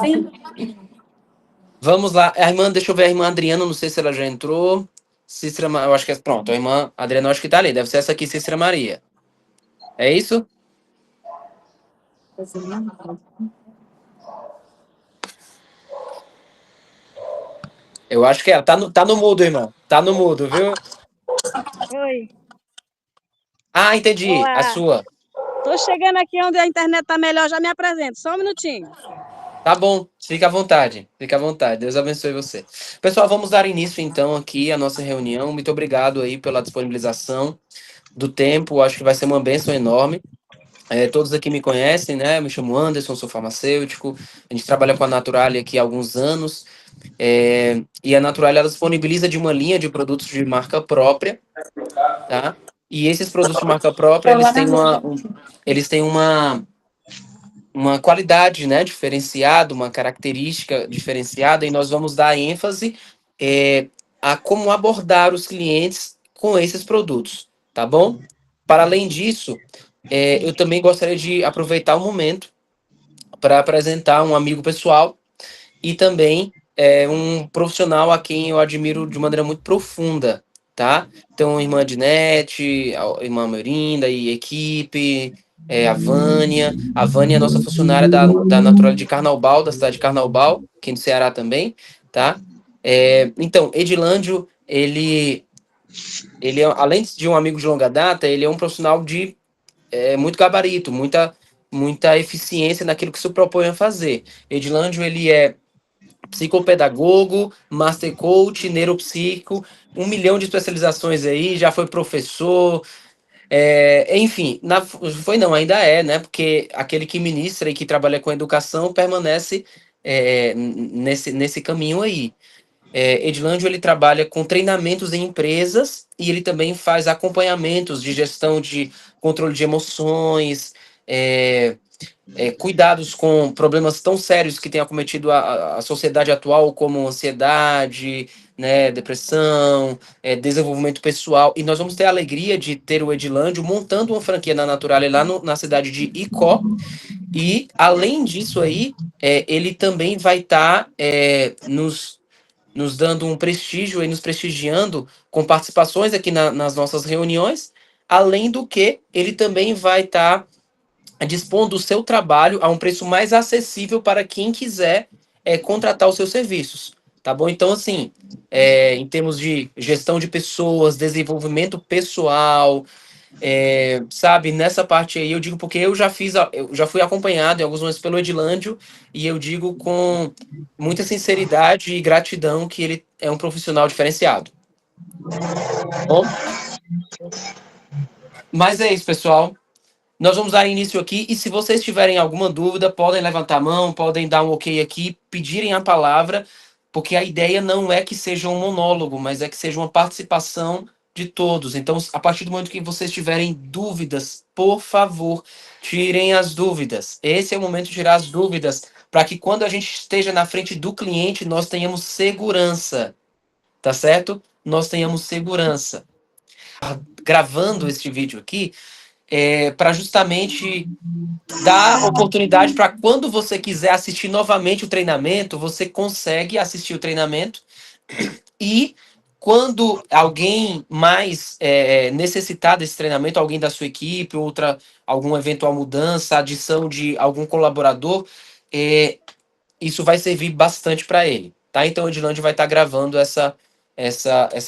Sim. Vamos lá. A irmã, deixa eu ver a irmã Adriana, não sei se ela já entrou. Cícera, eu acho que é. Pronto, a irmã Adriana, eu acho que tá ali. Deve ser essa aqui, Cícera Maria. É isso? Eu acho que é. Tá no mudo, irmã. Tá no mudo, viu? Oi. Ah, entendi. A Olá. sua. Tô chegando aqui onde a internet tá melhor, já me apresento. Só um minutinho. Tá bom, fica à vontade. Fica à vontade. Deus abençoe você. Pessoal, vamos dar início então aqui à nossa reunião. Muito obrigado aí pela disponibilização do tempo. Acho que vai ser uma bênção enorme. Todos aqui me conhecem, né? Me chamo Anderson, sou farmacêutico. A gente trabalha com a Naturalia aqui há alguns anos. E a Naturalia ela disponibiliza de uma linha de produtos de marca própria, tá? E esses produtos de marca própria, eles têm uma qualidade, né, diferenciada, uma característica diferenciada, e nós vamos dar ênfase a como abordar os clientes com esses produtos, tá bom? Para além disso, eu também gostaria de aproveitar o momento para apresentar um amigo pessoal e também um profissional a quem eu admiro de maneira muito profunda, tá? Então, a irmã Dinete, a irmã Meurinda e equipe, a Vânia é nossa funcionária da Natural de Carnaubal, da cidade de Carnaubal, aqui no Ceará também, tá? Então, Edilândio, ele além de um amigo de longa data, ele é um profissional de muito gabarito, muita eficiência naquilo que se propõe a fazer. Edilândio, ele é psicopedagogo, master coach, neuropsico, 1 milhão de especializações aí, já foi professor, enfim, foi não, ainda é, né? Porque aquele que ministra e que trabalha com educação permanece nesse caminho aí. Edilândio, ele trabalha com treinamentos em empresas e ele também faz acompanhamentos de gestão de controle de emoções, cuidados com problemas tão sérios que têm acometido a sociedade atual, como ansiedade, né, depressão, desenvolvimento pessoal. E nós vamos ter a alegria de ter o Edilândio montando uma franquia na Naturalia lá na cidade de Icó. E, além disso aí, ele também vai estar nos dando um prestígio e nos prestigiando com participações aqui nas nossas reuniões. Além do que, ele também vai estar dispondo do seu trabalho a um preço mais acessível para quem quiser contratar os seus serviços. Tá bom? Então, assim, em termos de gestão de pessoas, desenvolvimento pessoal, sabe, nessa parte aí eu digo porque eu já fui acompanhado em alguns momentos pelo Edilândio e eu digo com muita sinceridade e gratidão que ele é um profissional diferenciado. Bom, mas é isso, pessoal. Nós vamos dar início aqui e se vocês tiverem alguma dúvida, podem levantar a mão, podem dar um ok aqui, pedirem a palavra, porque a ideia não é que seja um monólogo, mas é que seja uma participação de todos. Então, a partir do momento que vocês tiverem dúvidas, por favor, tirem as dúvidas. Esse é o momento de tirar as dúvidas, para que quando a gente esteja na frente do cliente, nós tenhamos segurança, tá certo? Nós tenhamos segurança. Gravando este vídeo aqui, para justamente dar oportunidade para quando você quiser assistir novamente o treinamento, você consegue assistir o treinamento e quando alguém mais necessitar desse treinamento, alguém da sua equipe, alguma eventual mudança, adição de algum colaborador, isso vai servir bastante para ele, tá? Então, o Edilândia vai estar gravando essa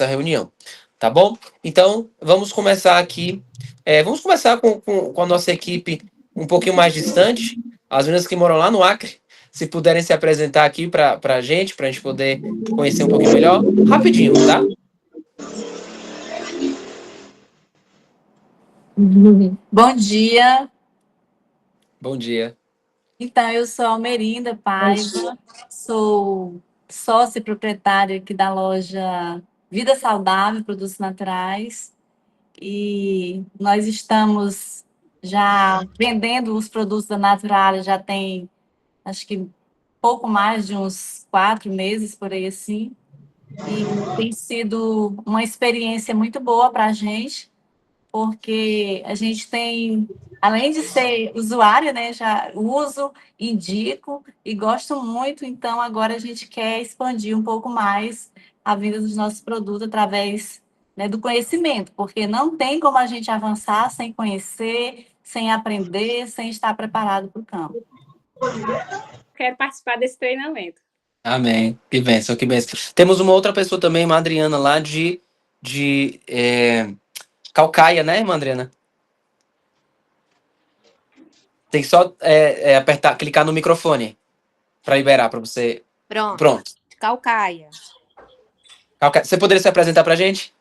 reunião, tá bom? Então, vamos começar aqui. Vamos começar com a nossa equipe um pouquinho mais distante, as meninas que moram lá no Acre, se puderem se apresentar aqui para a gente poder conhecer um pouquinho melhor, rapidinho, tá? Bom dia. Bom dia. Então, eu sou Almerinda Paiva, sou sócia e proprietária aqui da loja Vida Saudável, Produtos Naturais, e nós estamos já vendendo os produtos da Naturalia já tem, acho que pouco mais de uns 4 meses, por aí assim, e tem sido uma experiência muito boa para a gente, porque a gente tem além de ser usuária, né, já uso, indico e gosto muito, então agora a gente quer expandir um pouco mais a venda dos nossos produtos através, né, do conhecimento, porque não tem como a gente avançar sem conhecer, sem aprender, sem estar preparado para o campo. Quero participar desse treinamento. Amém. Que bênção, que bênção. Temos uma outra pessoa também, uma Adriana, lá de Calcaia, né, irmã Adriana? Tem que só apertar, clicar no microfone para liberar para você. Pronto. Pronto. Calcaia. Calcaia. Você poderia se apresentar para a gente?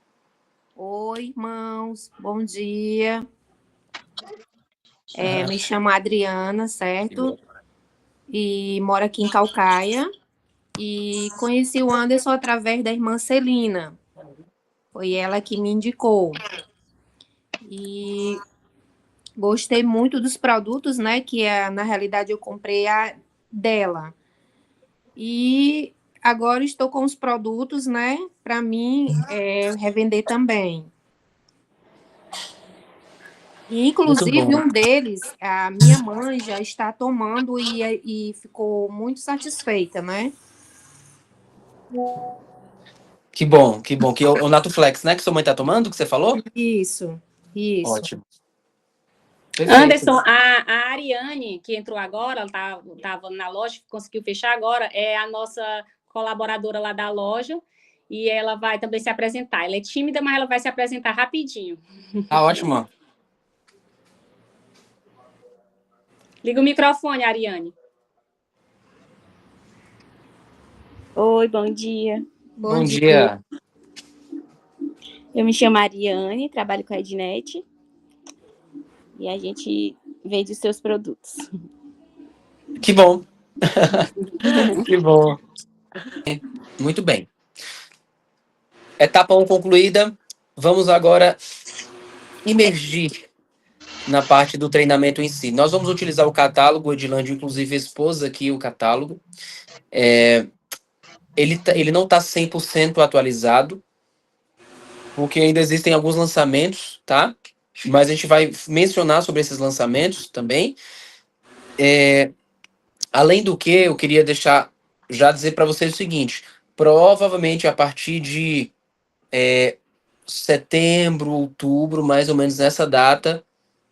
Oi, irmãos. Bom dia. Me chamo Adriana, certo? E moro aqui em Calcaia. E conheci o Anderson através da irmã Celina. Foi ela que me indicou. E gostei muito dos produtos, né? Que na realidade eu comprei dela. E agora estou com os produtos, né? Para mim revender também. E, inclusive, um deles, a minha mãe já está tomando e ficou muito satisfeita, né? Que bom, que bom. Que o Natuflex, né, que sua mãe tá tomando, que você falou? Isso. Ótimo. Perfeito. Anderson, a Ariane, que entrou agora, ela estava na loja, conseguiu fechar agora, é a nossa colaboradora lá da loja, e ela vai também se apresentar. Ela é tímida, mas ela vai se apresentar rapidinho. Ah, ótimo. Liga o microfone, Ariane. Oi, bom dia. Bom dia. Eu me chamo Ariane, trabalho com a Ednet e a gente vende os seus produtos. Que bom. Que bom. Muito bem. Etapa 1 concluída. Vamos agora imergir na parte do treinamento em si. Nós vamos utilizar o catálogo, o Edilândio, inclusive, expôs aqui o catálogo. Ele não está 100% atualizado, porque ainda existem alguns lançamentos, tá? Mas a gente vai mencionar sobre esses lançamentos também. Além do que, eu queria já dizer para vocês o seguinte: provavelmente a partir de setembro, outubro, mais ou menos nessa data,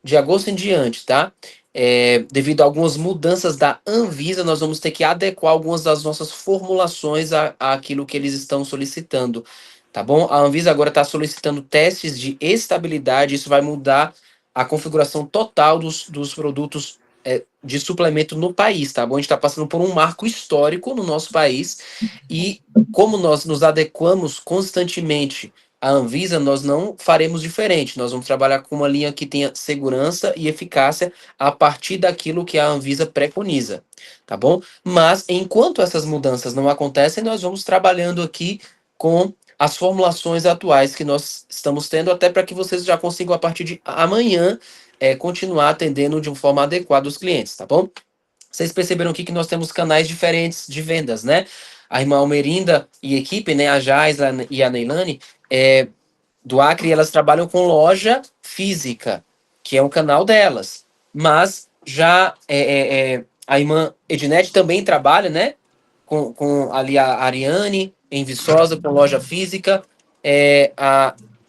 de agosto em diante, tá? Devido a algumas mudanças da Anvisa, nós vamos ter que adequar algumas das nossas formulações àquilo que eles estão solicitando, tá bom? A Anvisa agora está solicitando testes de estabilidade, isso vai mudar a configuração total dos produtos de suplemento no país, tá bom? A gente está passando por um marco histórico no nosso país e como nós nos adequamos constantemente à Anvisa, nós não faremos diferente. Nós vamos trabalhar com uma linha que tenha segurança e eficácia a partir daquilo que a Anvisa preconiza, tá bom? Mas enquanto essas mudanças não acontecem, nós vamos trabalhando aqui com as formulações atuais que nós estamos tendo, até para que vocês já consigam, a partir de amanhã, continuar atendendo de uma forma adequada os clientes, tá bom? Vocês perceberam aqui que nós temos canais diferentes de vendas, né? A irmã Almerinda e equipe, né? A Jais e a Neilane, do Acre, elas trabalham com loja física, que é um canal delas. Mas já a irmã Ednet também trabalha, né? Com ali a Ariane, em Viçosa, com loja física.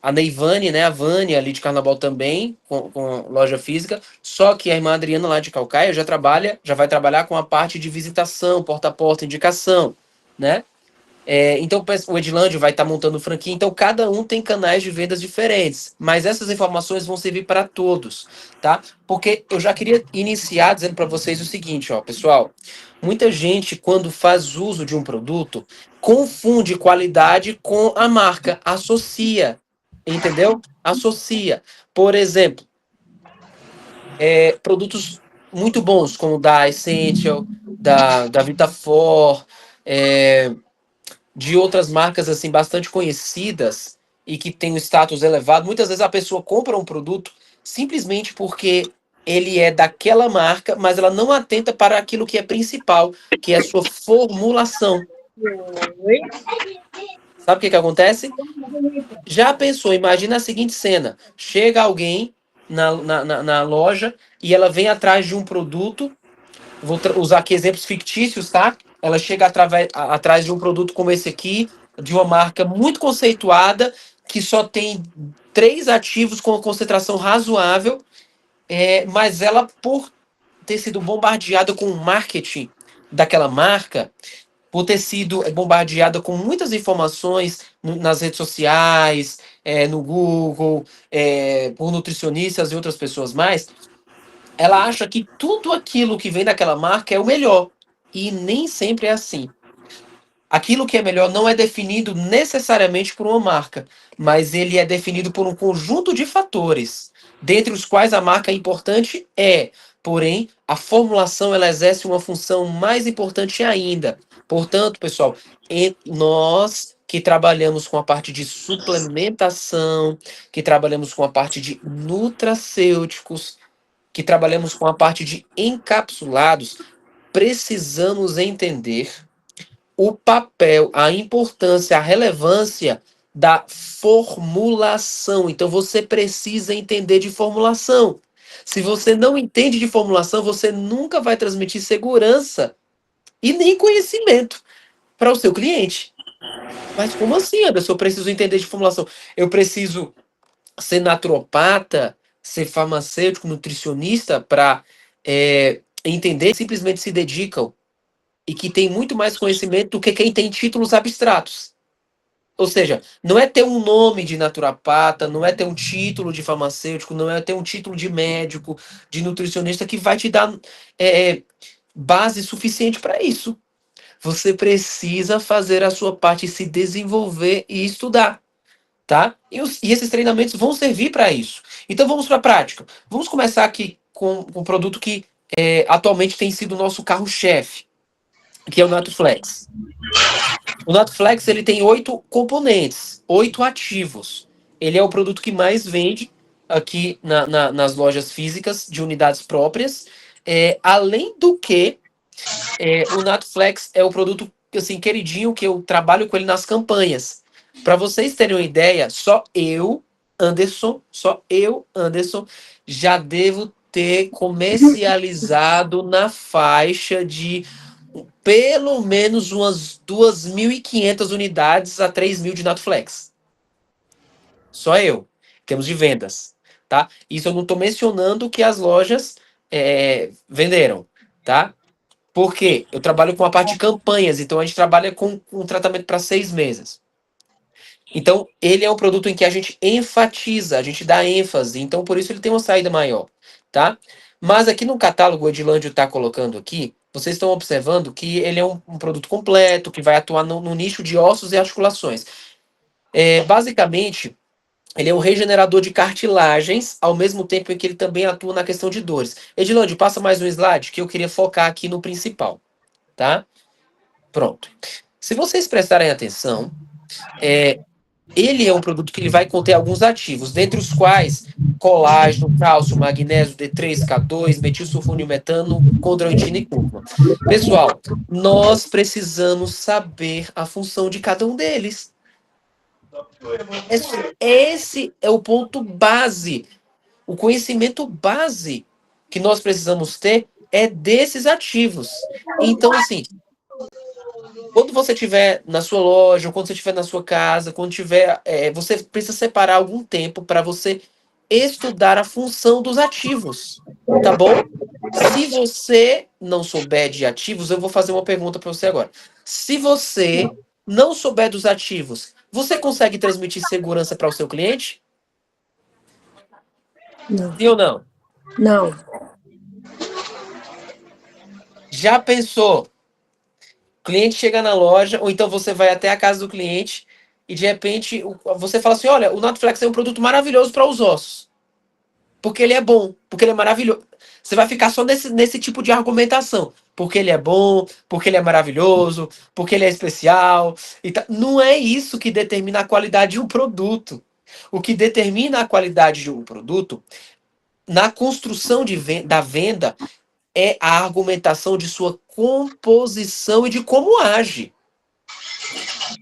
A Neivane, né, a Vânia ali de Carnaval também, com loja física, só que a irmã Adriana lá de Calcaia já vai trabalhar com a parte de visitação, porta a porta, indicação, né? Então o Edilândio vai estar montando franquia, então cada um tem canais de vendas diferentes, mas essas informações vão servir para todos, tá? Porque eu já queria iniciar dizendo para vocês o seguinte, ó, pessoal, muita gente quando faz uso de um produto, confunde qualidade com a marca, associa, entendeu? Associa. Por exemplo, produtos muito bons, como da Essential, da Vitafor, de outras marcas assim bastante conhecidas e que tem um status elevado. Muitas vezes a pessoa compra um produto simplesmente porque ele é daquela marca, mas ela não atenta para aquilo que é principal, que é a sua formulação. Sabe o que acontece? Já pensou? Imagina a seguinte cena: chega alguém na loja e ela vem atrás de um produto. Vou usar aqui exemplos fictícios, tá? Ela chega atrás de um produto como esse aqui, de uma marca muito conceituada, que só tem 3 ativos com uma concentração razoável, mas ela, por ter sido bombardeada com o marketing daquela marca, por ter sido bombardeada com muitas informações nas redes sociais, no Google, por nutricionistas e outras pessoas mais, ela acha que tudo aquilo que vem daquela marca é o melhor. E nem sempre é assim. Aquilo que é melhor não é definido necessariamente por uma marca, mas ele é definido por um conjunto de fatores, dentre os quais a marca é importante porém, a formulação ela exerce uma função mais importante ainda. Portanto, pessoal, nós que trabalhamos com a parte de suplementação, que trabalhamos com a parte de nutracêuticos, que trabalhamos com a parte de encapsulados, precisamos entender o papel, a importância, a relevância da formulação. Então você precisa entender de formulação. Se você não entende de formulação, você nunca vai transmitir segurança e nem conhecimento para o seu cliente. Mas como assim, Anderson? Eu preciso entender de formulação. Eu preciso ser naturopata, ser farmacêutico, nutricionista para entender que simplesmente se dedicam e que tem muito mais conhecimento do que quem tem títulos abstratos. Ou seja, não é ter um nome de naturopata, não é ter um título de farmacêutico, não é ter um título de médico, de nutricionista que vai te dar base suficiente para isso. Você precisa fazer a sua parte, se desenvolver e estudar. Tá? E esses treinamentos vão servir para isso. Então vamos para a prática. Vamos começar aqui com um produto que atualmente tem sido o nosso carro-chefe, que é o Natuflex. O Natuflex ele tem 8 componentes, 8 ativos. Ele é o produto que mais vende aqui nas lojas físicas de unidades próprias. Além do que, o Natuflex é o produto assim, queridinho que eu trabalho com ele nas campanhas. Para vocês terem uma ideia, só eu, Anderson, já devo ter comercializado na faixa de pelo menos umas 2.500 unidades a 3.000 de Natuflex. Só eu, em termos de vendas, tá? Isso eu não estou mencionando o que as lojas venderam, tá? Por quê? Eu trabalho com a parte de campanhas, então a gente trabalha com um tratamento para 6 meses. Então, ele é um produto em que a gente enfatiza, a gente dá ênfase, então por isso ele tem uma saída maior, tá? Mas aqui no catálogo, o Edilândio está colocando aqui, vocês estão observando que ele é um produto completo, que vai atuar no nicho de ossos e articulações. Basicamente, ele é um regenerador de cartilagens, ao mesmo tempo em que ele também atua na questão de dores. Edilândio, passa mais um slide, que eu queria focar aqui no principal, tá? Pronto. Se vocês prestarem atenção, ele é um produto que ele vai conter alguns ativos, dentre os quais colágeno, cálcio, magnésio, D3, K2, metilsulfonilmetano, condroitina e cúrcuma. Pessoal, nós precisamos saber a função de cada um deles. Esse é o ponto base. O conhecimento base que nós precisamos ter é desses ativos. Então, assim, quando você estiver na sua loja, ou quando você estiver na sua casa, quando tiver, você precisa separar algum tempo para você estudar a função dos ativos, tá bom? Se você não souber de ativos, eu vou fazer uma pergunta para você agora. Se você não souber dos ativos, você consegue transmitir segurança para o seu cliente? Não. Sim ou não? Não. Já pensou? O cliente chega na loja, ou então você vai até a casa do cliente e de repente você fala assim, olha, o Natuflex é um produto maravilhoso para os ossos. Porque ele é bom, porque ele é maravilhoso. Você vai ficar só nesse tipo de argumentação. Porque ele é bom, porque ele é maravilhoso, porque ele é especial. Não é isso que determina a qualidade de um produto. O que determina a qualidade de um produto, na construção da venda, é a argumentação de sua composição e de como age.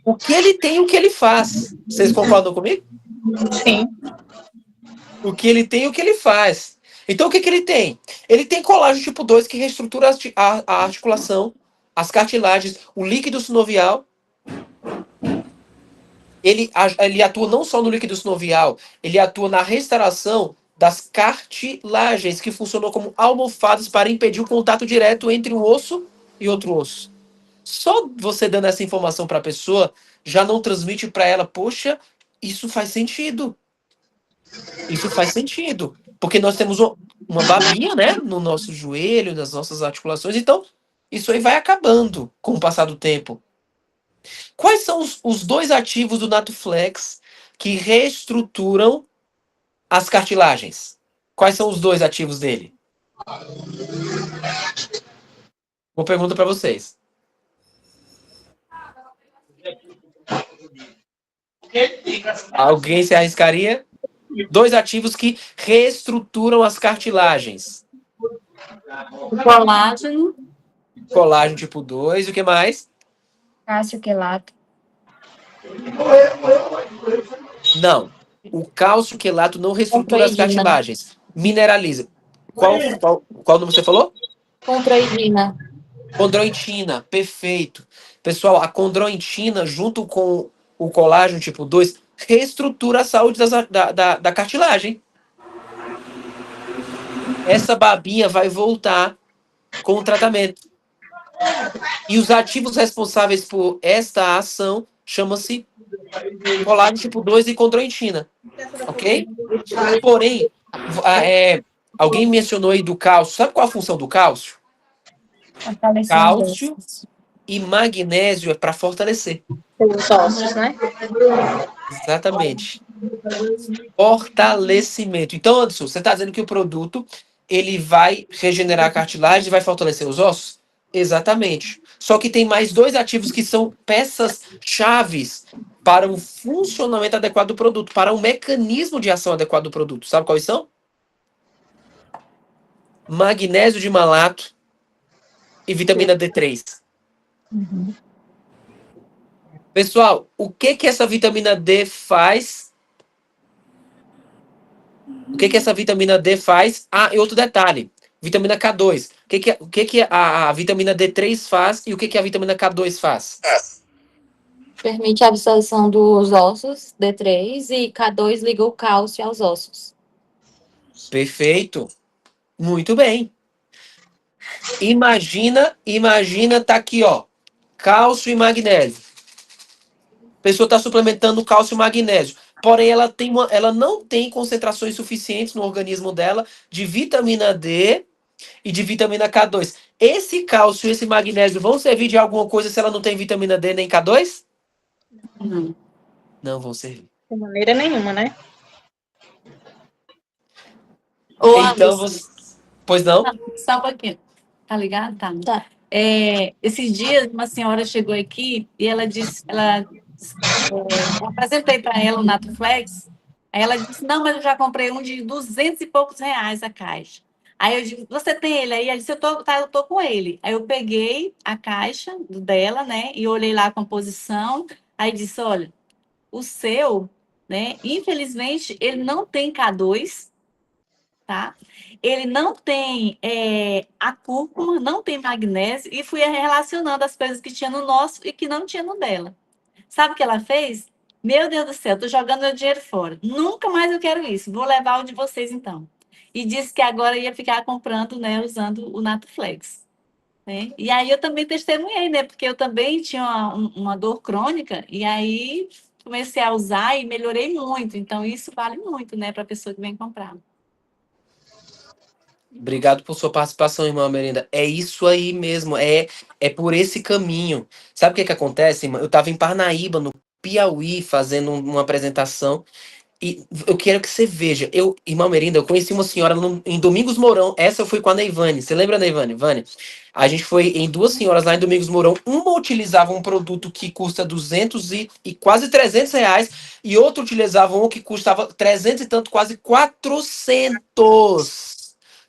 O que ele tem e o que ele faz. Vocês concordam comigo? Sim. O que ele tem e o que ele faz. Então, o que, que ele tem? Ele tem colágeno tipo 2 que reestrutura a articulação, as cartilagens, o líquido sinovial. Ele atua não só no líquido sinovial, ele atua na restauração das cartilagens, que funcionam como almofadas para impedir o contato direto entre um osso e outro osso. Só você dando essa informação para a pessoa já não transmite para ela, poxa, isso faz sentido. Isso faz sentido. Porque nós temos uma babinha, né, no nosso joelho, nas nossas articulações, então isso aí vai acabando com o passar do tempo. Quais são os dois ativos do Natuflex que reestruturam as cartilagens? Quais são os dois ativos dele? Uma pergunta para vocês. Alguém se arriscaria? Dois ativos que reestruturam as cartilagens. O colágeno. Colágeno tipo 2, o que mais? Cálcio quelato. Não. O cálcio quelato não reestrutura as Controidina. cartilagens. Mineraliza. Qual nome você falou? Controidina. Condroitina, perfeito. Pessoal, a condroitina, junto com o colágeno tipo 2, reestrutura a saúde da cartilagem. Essa babinha vai voltar com o tratamento. E os ativos responsáveis por esta ação chama-se colágeno tipo 2 e condroitina. Ok? Porém, alguém mencionou aí do cálcio. Sabe qual a função do cálcio? Cálcio e magnésio é para fortalecer. Os ossos, né? Exatamente. Fortalecimento. Então, Anderson, você está dizendo que o produto ele vai regenerar a cartilagem e vai fortalecer os ossos? Exatamente. Só que tem mais dois ativos que são peças chaves para o funcionamento adequado do produto, para o mecanismo de ação adequado do produto. Sabe quais são? Magnésio de malato e vitamina D3. Pessoal, o que que essa vitamina D faz? O que que essa vitamina D faz? Ah, e outro detalhe. Vitamina K2. O que que a vitamina D3 faz e o que que a vitamina K2 faz? Permite a absorção dos ossos, D3, e K2 liga o cálcio aos ossos. Perfeito. Muito bem. Imagina, tá aqui, ó. Cálcio e magnésio. A pessoa está suplementando cálcio e magnésio. Porém, ela não tem concentrações suficientes no organismo dela de vitamina D e de vitamina K2. Esse cálcio e esse magnésio vão servir de alguma coisa se ela não tem vitamina D nem K2? Não. Não vão servir. De maneira nenhuma, né? Ô, Então, Anderson, pois não? só um pouquinho. Tá ligado? Tá. Tá. Esses dias, uma senhora chegou aqui e ela disse, eu apresentei para ela o Natuflex, aí ela disse, não, mas eu já comprei um de 200 e poucos reais a caixa. Aí eu digo, você tem ele aí? Ela disse, eu tô com ele. Aí eu peguei a caixa dela, né, e olhei lá a composição, aí disse, olha, o seu, né, infelizmente, ele não tem K2, tá? Ele não tem a cúrcuma, não tem magnésio, e fui relacionando as coisas que tinha no nosso e que não tinha no dela. Sabe o que ela fez? Meu Deus do céu, tô jogando meu dinheiro fora. Nunca mais eu quero isso. Vou levar o de vocês, então. E disse que agora ia ficar comprando, né, usando o Natuflex. Né? E aí eu também testemunhei, né? Porque eu também tinha uma dor crônica, e aí comecei a usar e melhorei muito. Então, isso vale muito, né, para a pessoa que vem comprar. Obrigado por sua participação, irmã Melinda. É isso aí mesmo, é por esse caminho. Sabe o que que acontece, irmã? Eu estava em Parnaíba, no Piauí, fazendo uma apresentação, e eu quero que você veja. Irmã Melinda, eu conheci uma senhora em Domingos Mourão. Essa eu fui com a Neivane. Você lembra, Neivane? Vânia? A gente foi em duas senhoras lá em Domingos Mourão. Uma utilizava um produto que custa 200 e quase 300 reais, e outra utilizava um que custava 300 e tanto, quase 400.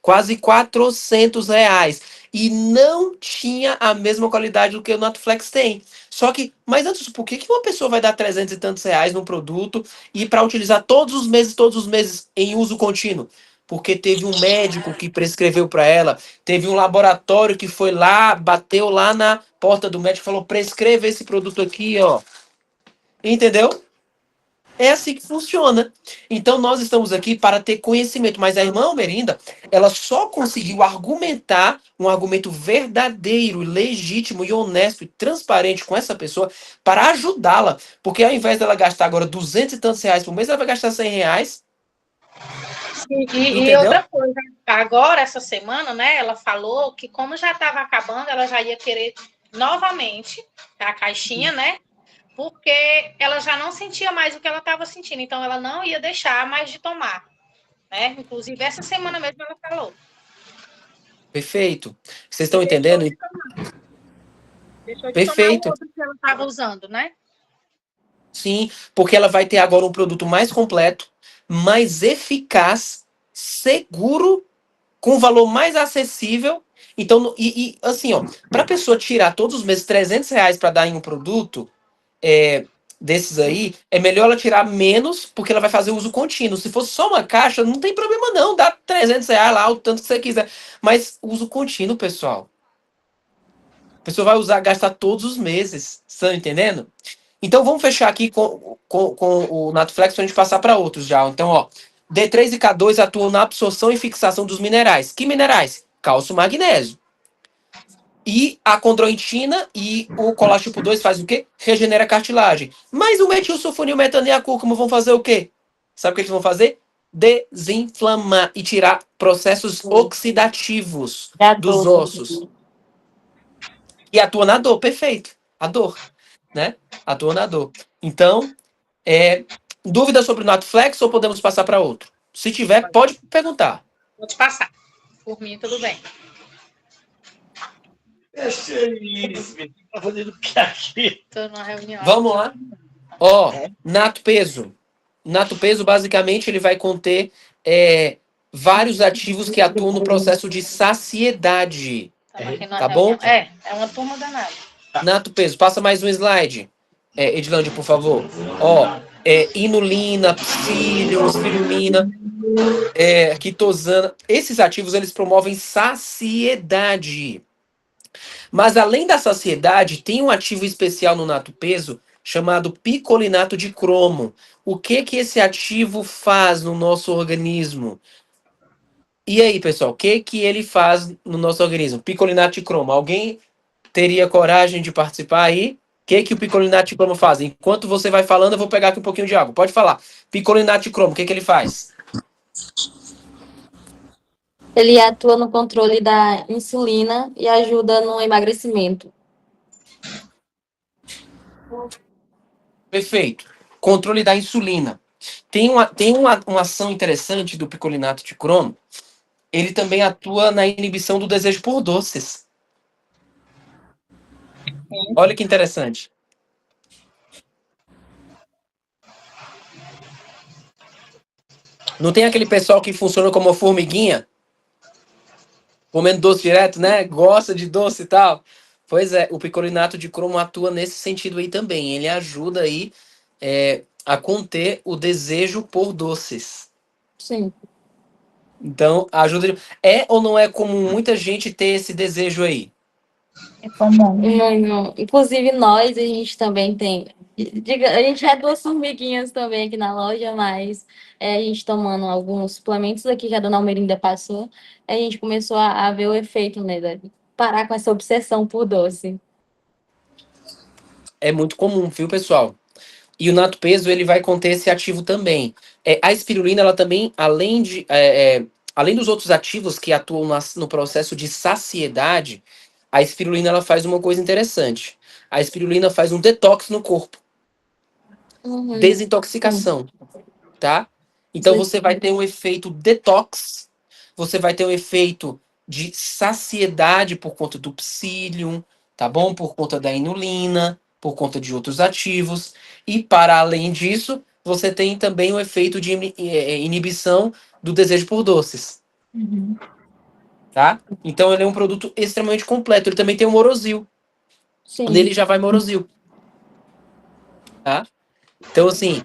Quase 400 reais. e não tinha a mesma qualidade do que o Natuflex tem. Só que, mas antes, por que que uma pessoa vai dar 300 e tantos reais num produto e para utilizar todos os meses em uso contínuo? Porque teve um médico que prescreveu para ela, teve um laboratório que foi lá, bateu lá na porta do médico e falou: prescreva esse produto aqui, ó. Entendeu? É assim que funciona. Então nós estamos aqui para ter conhecimento, mas a irmã Almerinda, ela só conseguiu argumentar um argumento verdadeiro, legítimo e honesto e transparente com essa pessoa para ajudá-la, porque ao invés dela gastar agora 200 e tantos reais por mês, ela vai gastar 100 reais, E entendeu? outra coisa, agora, essa semana, né, ela falou que como já estava acabando, ela já ia querer novamente a caixinha, né? Porque ela já não sentia mais o que ela estava sentindo, então ela não ia deixar mais de tomar, né? Inclusive, essa semana mesmo ela falou. Perfeito. Vocês estão entendendo? Deixou de tomar o Perfeito. outro que ela estava usando, né? Sim, porque ela vai ter agora um produto mais completo, mais eficaz, seguro, com valor mais acessível. Então, assim, ó, para a pessoa tirar todos os meses 300 reais para dar em um produto desses aí, é melhor ela tirar menos, porque ela vai fazer uso contínuo. Se fosse só uma caixa, não tem problema não, dá 300 reais lá, o tanto que você quiser. Mas uso contínuo, pessoal. A pessoa vai usar, gastar todos os meses. Estão entendendo? Então vamos fechar aqui com o Natuflex para a gente passar para outros já. Então, ó, D3 e K2 atuam na absorção e fixação dos minerais. Que minerais? Cálcio e magnésio. E a condroitina e o colágeno tipo 2 faz o quê? Regenera a cartilagem. Mas o metilsulfonil, metano e a cúrcuma vão fazer o quê? Sabe o que eles vão fazer? Desinflamar e tirar processos oxidativos dos ossos. E atua na dor, perfeito. A dor, né? Atua na dor. Então, dúvida sobre o Natuflex ou podemos passar para outro? Se tiver, pode perguntar. Vou te passar. Por mim, tudo bem. Isso, tá fazendo o que aqui? Estou numa reunião. Vamos lá. Ó, nato peso. Nato peso, basicamente, ele vai conter vários ativos que atuam no processo de saciedade. Tá bom? É uma turma danada. Nato peso, passa mais um slide. Edilândia, por favor. Ó, inulina, psílio, espirulina, quitosana. Esses ativos, eles promovem saciedade. Mas além da saciedade, tem um ativo especial no nato peso chamado picolinato de cromo. O que que esse ativo faz no nosso organismo? E aí, pessoal, o que que ele faz no nosso organismo? Picolinato de cromo. Alguém teria coragem de participar aí? O que que o picolinato de cromo faz? Enquanto você vai falando, eu vou pegar aqui um pouquinho de água. Pode falar. Picolinato de cromo, o que que ele faz? Ele atua no controle da insulina e ajuda no emagrecimento. Perfeito. Controle da insulina. Tem uma ação interessante do picolinato de cromo. Ele também atua na inibição do desejo por doces. Olha que interessante. Não tem aquele pessoal que funciona como uma formiguinha? Comendo doce direto, né? Gosta de doce e tal. Pois é, o picolinato de cromo atua nesse sentido aí também. Ele ajuda aí a conter o desejo por doces. Sim. Então, ajuda. Ou não é comum muita gente ter esse desejo aí? É comum. Inclusive, a gente também tem. A gente é duas formiguinhas também aqui na loja, mas a gente tomando alguns suplementos aqui que a dona Almerinda passou, a gente começou a ver o efeito, né? De parar com essa obsessão por doce. É muito comum, viu, pessoal? E o nato peso, ele vai conter esse ativo também. A espirulina, ela também, além dos outros ativos que atuam no processo de saciedade, a espirulina ela faz uma coisa interessante. A espirulina faz um detox no corpo. Desintoxicação, tá? Então você vai ter um efeito detox, você vai ter um efeito de saciedade por conta do psyllium, tá bom? Por conta da inulina, por conta de outros ativos. E para além disso, você tem também o efeito de inibição do desejo por doces. tá? Então ele é um produto extremamente completo. Ele também tem o Morosil. Sim. Nele já vai Morosil, tá? Então, assim,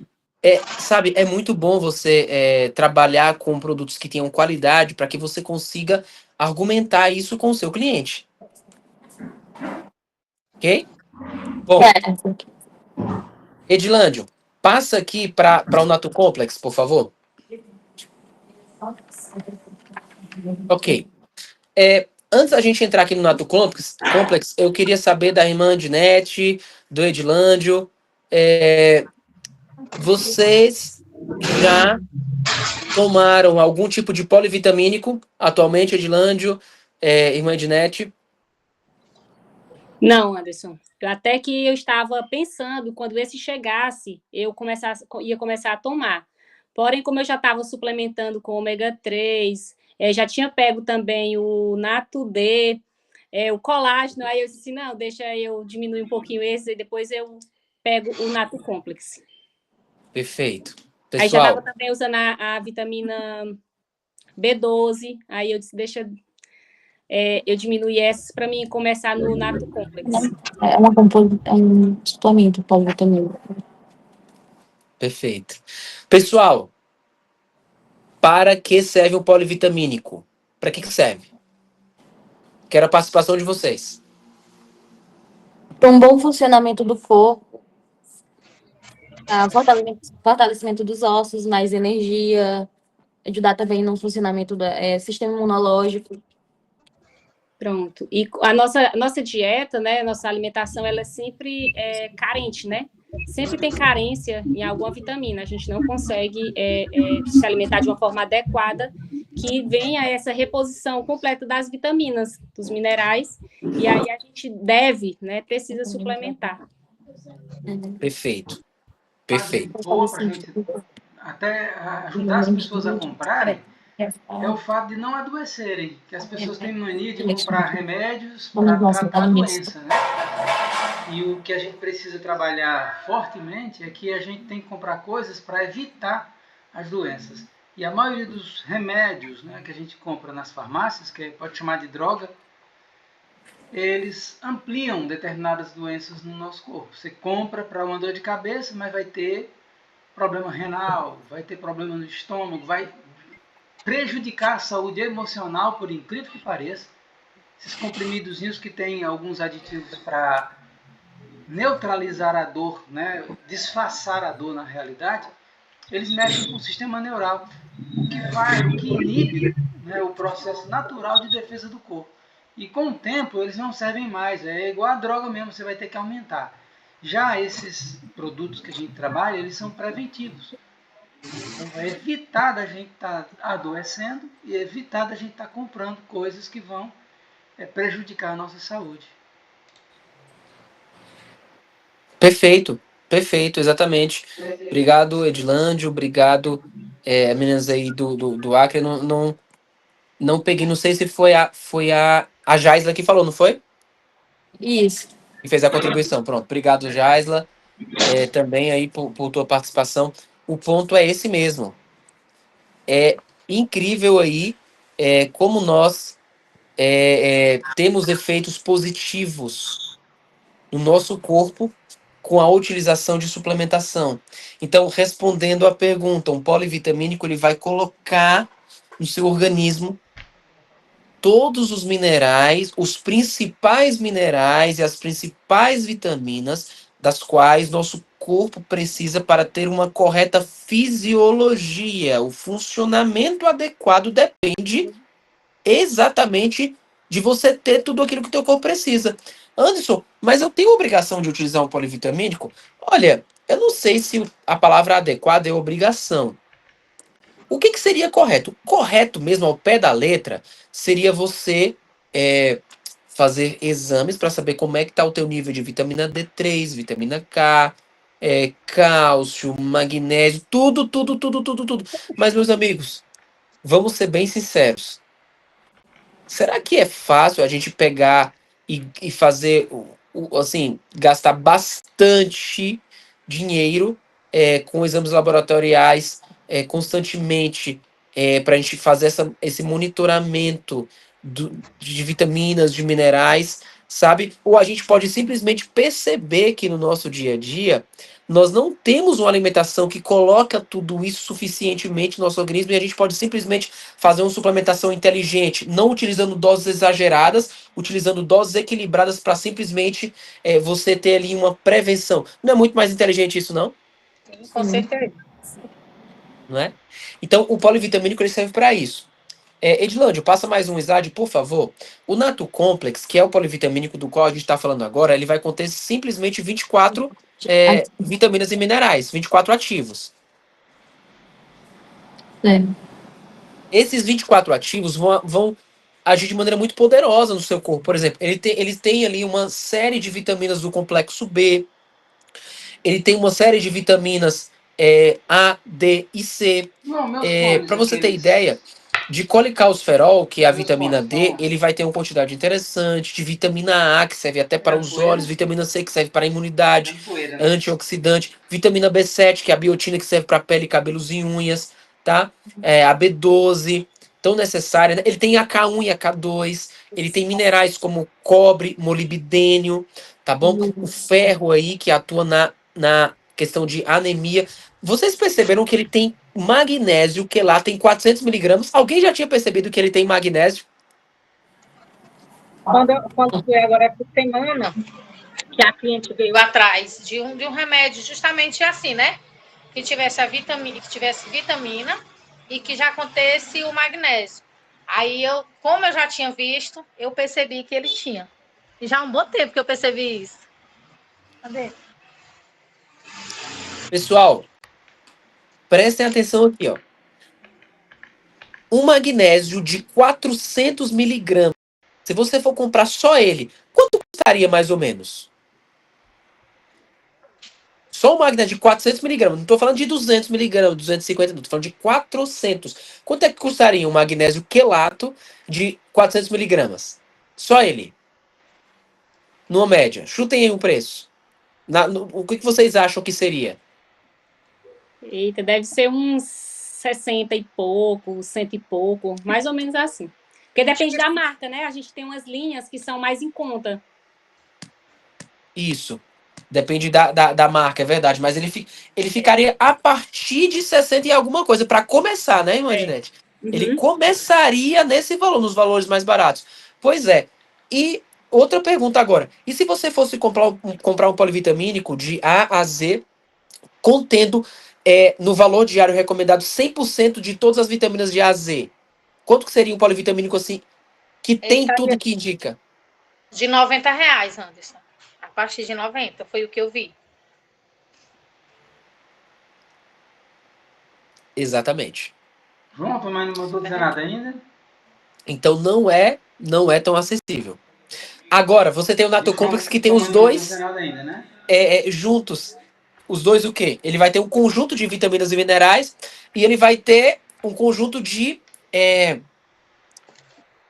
sabe, é muito bom você trabalhar com produtos que tenham qualidade para que você consiga argumentar isso com o seu cliente. Ok? Bom, Edilândio, passa aqui para o Nato Complex, por favor. Ok. Antes da gente entrar aqui no Nato Complex, eu queria saber da irmã Andinete, do Edilândio. Vocês já tomaram algum tipo de polivitamínico atualmente, Edilândio, irmã Ednete? Não, Anderson. Até que eu estava pensando, quando esse chegasse, ia começar a tomar. Porém, como eu já estava suplementando com ômega 3, já tinha pego também o Nato D, o colágeno, aí eu disse, não, deixa eu diminuir um pouquinho esse, e depois eu pego o Nato Complex. Perfeito. Aí já Pessoal, estava também usando a vitamina B12, aí eu disse, deixa eu diminuir essas para mim começar no Nato Complex. É um suplemento polivitamínico. perfeito. Pessoal, para que serve um polivitamínico? Para que serve? Quero a participação de vocês. Para um bom funcionamento do corpo, fortalecimento dos ossos, mais energia, ajudar também no funcionamento do sistema imunológico. Pronto. E a nossa dieta, né, nossa alimentação, ela é sempre carente, né? Sempre tem carência em alguma vitamina. A gente não consegue se alimentar de uma forma adequada que venha essa reposição completa das vitaminas, dos minerais. E aí a gente precisa suplementar. Perfeito. Perfeito. Bom para a gente até ajudar as pessoas a comprarem é o fato de não adoecerem, que as pessoas têm mania de comprar remédios para tratar a doença, né? E o que a gente precisa trabalhar fortemente é que a gente tem que comprar coisas para evitar as doenças. E a maioria dos remédios, né, que a gente compra nas farmácias, que pode chamar de droga, eles ampliam determinadas doenças no nosso corpo. Você compra para uma dor de cabeça, mas vai ter problema renal, vai ter problema no estômago, vai prejudicar a saúde emocional, por incrível que pareça. Esses comprimidozinhos que têm alguns aditivos para neutralizar a dor, né, disfarçar a dor na realidade, eles mexem com o sistema neural, o que inibe, né, o processo natural de defesa do corpo. E com o tempo eles não servem mais, é igual a droga mesmo, você vai ter que aumentar. Já esses produtos que a gente trabalha, eles são preventivos. Então, é evitar da gente estar adoecendo e evitar da gente estar comprando coisas que vão prejudicar a nossa saúde. Perfeito. Perfeito, exatamente. Obrigado, Edilândio. Obrigado, meninas aí do Acre. Não peguei, não sei se foi a Jaisla que falou, não foi? Isso. Que fez a contribuição. Pronto, obrigado, Jaisla, também aí por tua participação. O ponto é esse mesmo. É incrível aí como nós temos efeitos positivos no nosso corpo com a utilização de suplementação. Então, respondendo à pergunta, um polivitamínico ele vai colocar no seu organismo todos os minerais, os principais minerais e as principais vitaminas das quais nosso corpo precisa para ter uma correta fisiologia. O funcionamento adequado depende exatamente de você ter tudo aquilo que o teu corpo precisa. Anderson, mas eu tenho obrigação de utilizar um polivitamínico? Olha, eu não sei se a palavra adequada é obrigação. O que seria correto? Correto mesmo, ao pé da letra, seria você fazer exames para saber como é que está o teu nível de vitamina D3, vitamina K, cálcio, magnésio, tudo. Mas, meus amigos, vamos ser bem sinceros. Será que é fácil a gente pegar e fazer, assim, gastar bastante dinheiro com exames laboratoriais constantemente para a gente fazer esse monitoramento de vitaminas, de minerais, sabe? Ou a gente pode simplesmente perceber que no nosso dia a dia nós não temos uma alimentação que coloca tudo isso suficientemente no nosso organismo e a gente pode simplesmente fazer uma suplementação inteligente, não utilizando doses exageradas, utilizando doses equilibradas para simplesmente você ter ali uma prevenção. Não é muito mais inteligente isso, não? Sim, com certeza. Não é? Então, o polivitamínico ele serve para isso. Edilândio, passa mais um slide, por favor. O Nato Complex, que é o polivitamínico do qual a gente está falando agora, ele vai conter simplesmente 24 vitaminas e minerais, 24 ativos. É. Esses 24 ativos vão agir de maneira muito poderosa no seu corpo. Por exemplo, ele tem ali uma série de vitaminas do complexo B, ele tem uma série de vitaminas A, D e C. Não, meus fones Para você ter aqueles- ideia, de colicalciferol, que é a Meus vitamina fones, D, não. ele vai ter uma quantidade interessante, de vitamina A, que serve até para os poeira? olhos, vitamina C, que serve para a imunidade, Poeira, né? antioxidante, vitamina B7, que é a biotina, que serve para pele, cabelos e unhas, tá? A B12, tão necessária, né? Ele tem a K1 e a K2, ele tem minerais como cobre, molibdênio, tá bom? O ferro aí, que atua na questão de anemia. Vocês perceberam que ele tem magnésio, que lá tem 400 miligramas? Alguém já tinha percebido que ele tem magnésio? Quando foi agora essa semana, que a cliente veio atrás de um remédio justamente assim, né? Que tivesse vitamina e que já contesse o magnésio. Aí como eu já tinha visto, eu percebi que ele tinha. E já há um bom tempo que eu percebi isso. Cadê? Pessoal, prestem atenção aqui, ó. Um magnésio de 400 miligramas. Se você for comprar só ele, quanto custaria mais ou menos? Só o magnésio de 400 miligramas. Não estou falando de 200 miligramas, 250, não. Estou falando de 400. Quanto é que custaria um magnésio quelato de 400 miligramas? Só ele. Numa média. Chutem aí um preço. O que vocês acham que seria? Eita, deve ser uns 60 e pouco, 100 e pouco, mais ou menos assim. Porque depende da marca, né? A gente tem umas linhas que são mais em conta. Isso. Depende da marca, é verdade. Mas ele ficaria a partir de 60 e alguma coisa, para começar, né, Imaginete? Ele começaria nesse valor, nos valores mais baratos. Pois é. E outra pergunta agora. E se você fosse comprar um polivitamínico de A a Z, contendo no valor diário recomendado 100% de todas as vitaminas de A a Z? Quanto que seria um polivitamínico assim, que tem tudo que indica? De R$90, Anderson. A partir de 90, foi o que eu vi. Exatamente. Pronto, mas não mandou dizer nada ainda? Então não é tão acessível. Agora, você tem o Nato Complex que tem os dois Ainda, né? juntos. Os dois o quê? Ele vai ter um conjunto de vitaminas e minerais e ele vai ter um conjunto de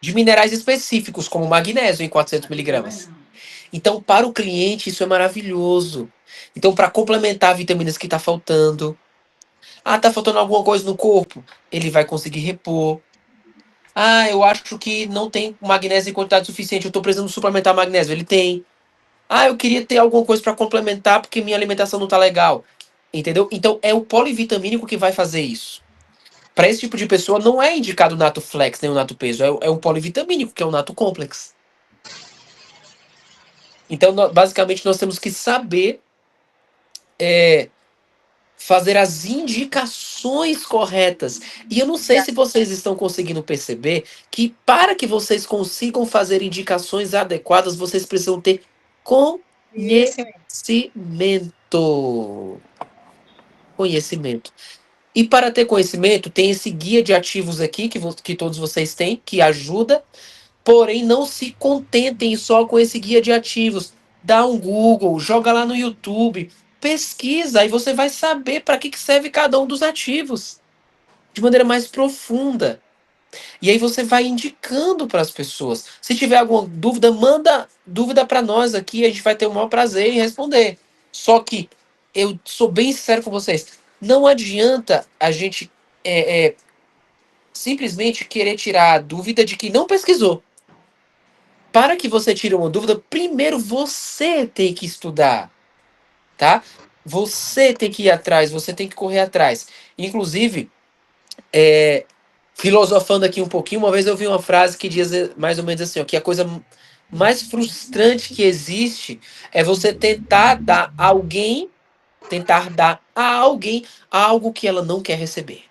minerais específicos, como magnésio em 400 miligramas. Então, para o cliente, isso é maravilhoso. Então, para complementar vitaminas que está faltando. Ah, tá faltando alguma coisa no corpo? Ele vai conseguir repor. Ah, eu acho que não tem magnésio em quantidade suficiente, eu estou precisando suplementar magnésio. Ele tem. Ah, eu queria ter alguma coisa para complementar porque minha alimentação não tá legal. Entendeu? Então, é o polivitamínico que vai fazer isso. Para esse tipo de pessoa, não é indicado o Nato Flex nem o Nato Peso, é o polivitamínico, que é o Nato Complex. Então, basicamente, nós temos que saber fazer as indicações corretas. E eu não sei se vocês estão conseguindo perceber que para que vocês consigam fazer indicações adequadas, vocês precisam ter conhecimento. E para ter conhecimento, tem esse guia de ativos aqui que todos vocês têm, que ajuda. Porém, não se contentem só com esse guia de ativos. Dá um Google, joga lá no YouTube, pesquisa, aí você vai saber para que serve cada um dos ativos de maneira mais profunda. E aí você vai indicando para as pessoas. Se tiver alguma dúvida, manda dúvida para nós aqui, a gente vai ter o maior prazer em responder. Só que eu sou bem sincero com vocês, não adianta a gente simplesmente querer tirar a dúvida de quem não pesquisou. Para que você tire uma dúvida, primeiro você tem que estudar, tá? Você tem que ir atrás, você tem que correr atrás. Inclusive, filosofando aqui um pouquinho, uma vez eu vi uma frase que diz mais ou menos assim, ó, que a coisa mais frustrante que existe é você tentar dar a alguém algo que ela não quer receber.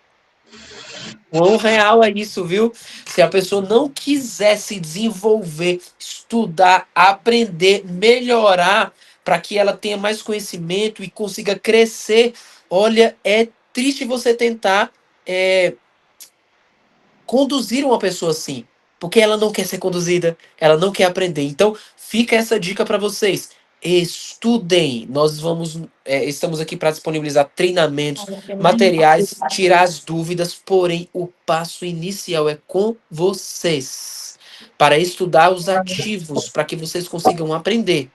O real é isso, viu? Se a pessoa não quiser se desenvolver, estudar, aprender, melhorar, para que ela tenha mais conhecimento e consiga crescer, olha, é triste você tentar conduzir uma pessoa assim, porque ela não quer ser conduzida, ela não quer aprender. Então, fica essa dica para vocês. Estudem. Nós estamos aqui para disponibilizar treinamentos, materiais, tirar as dúvidas, porém o passo inicial é com vocês, para estudar os ativos, para que vocês consigam aprender.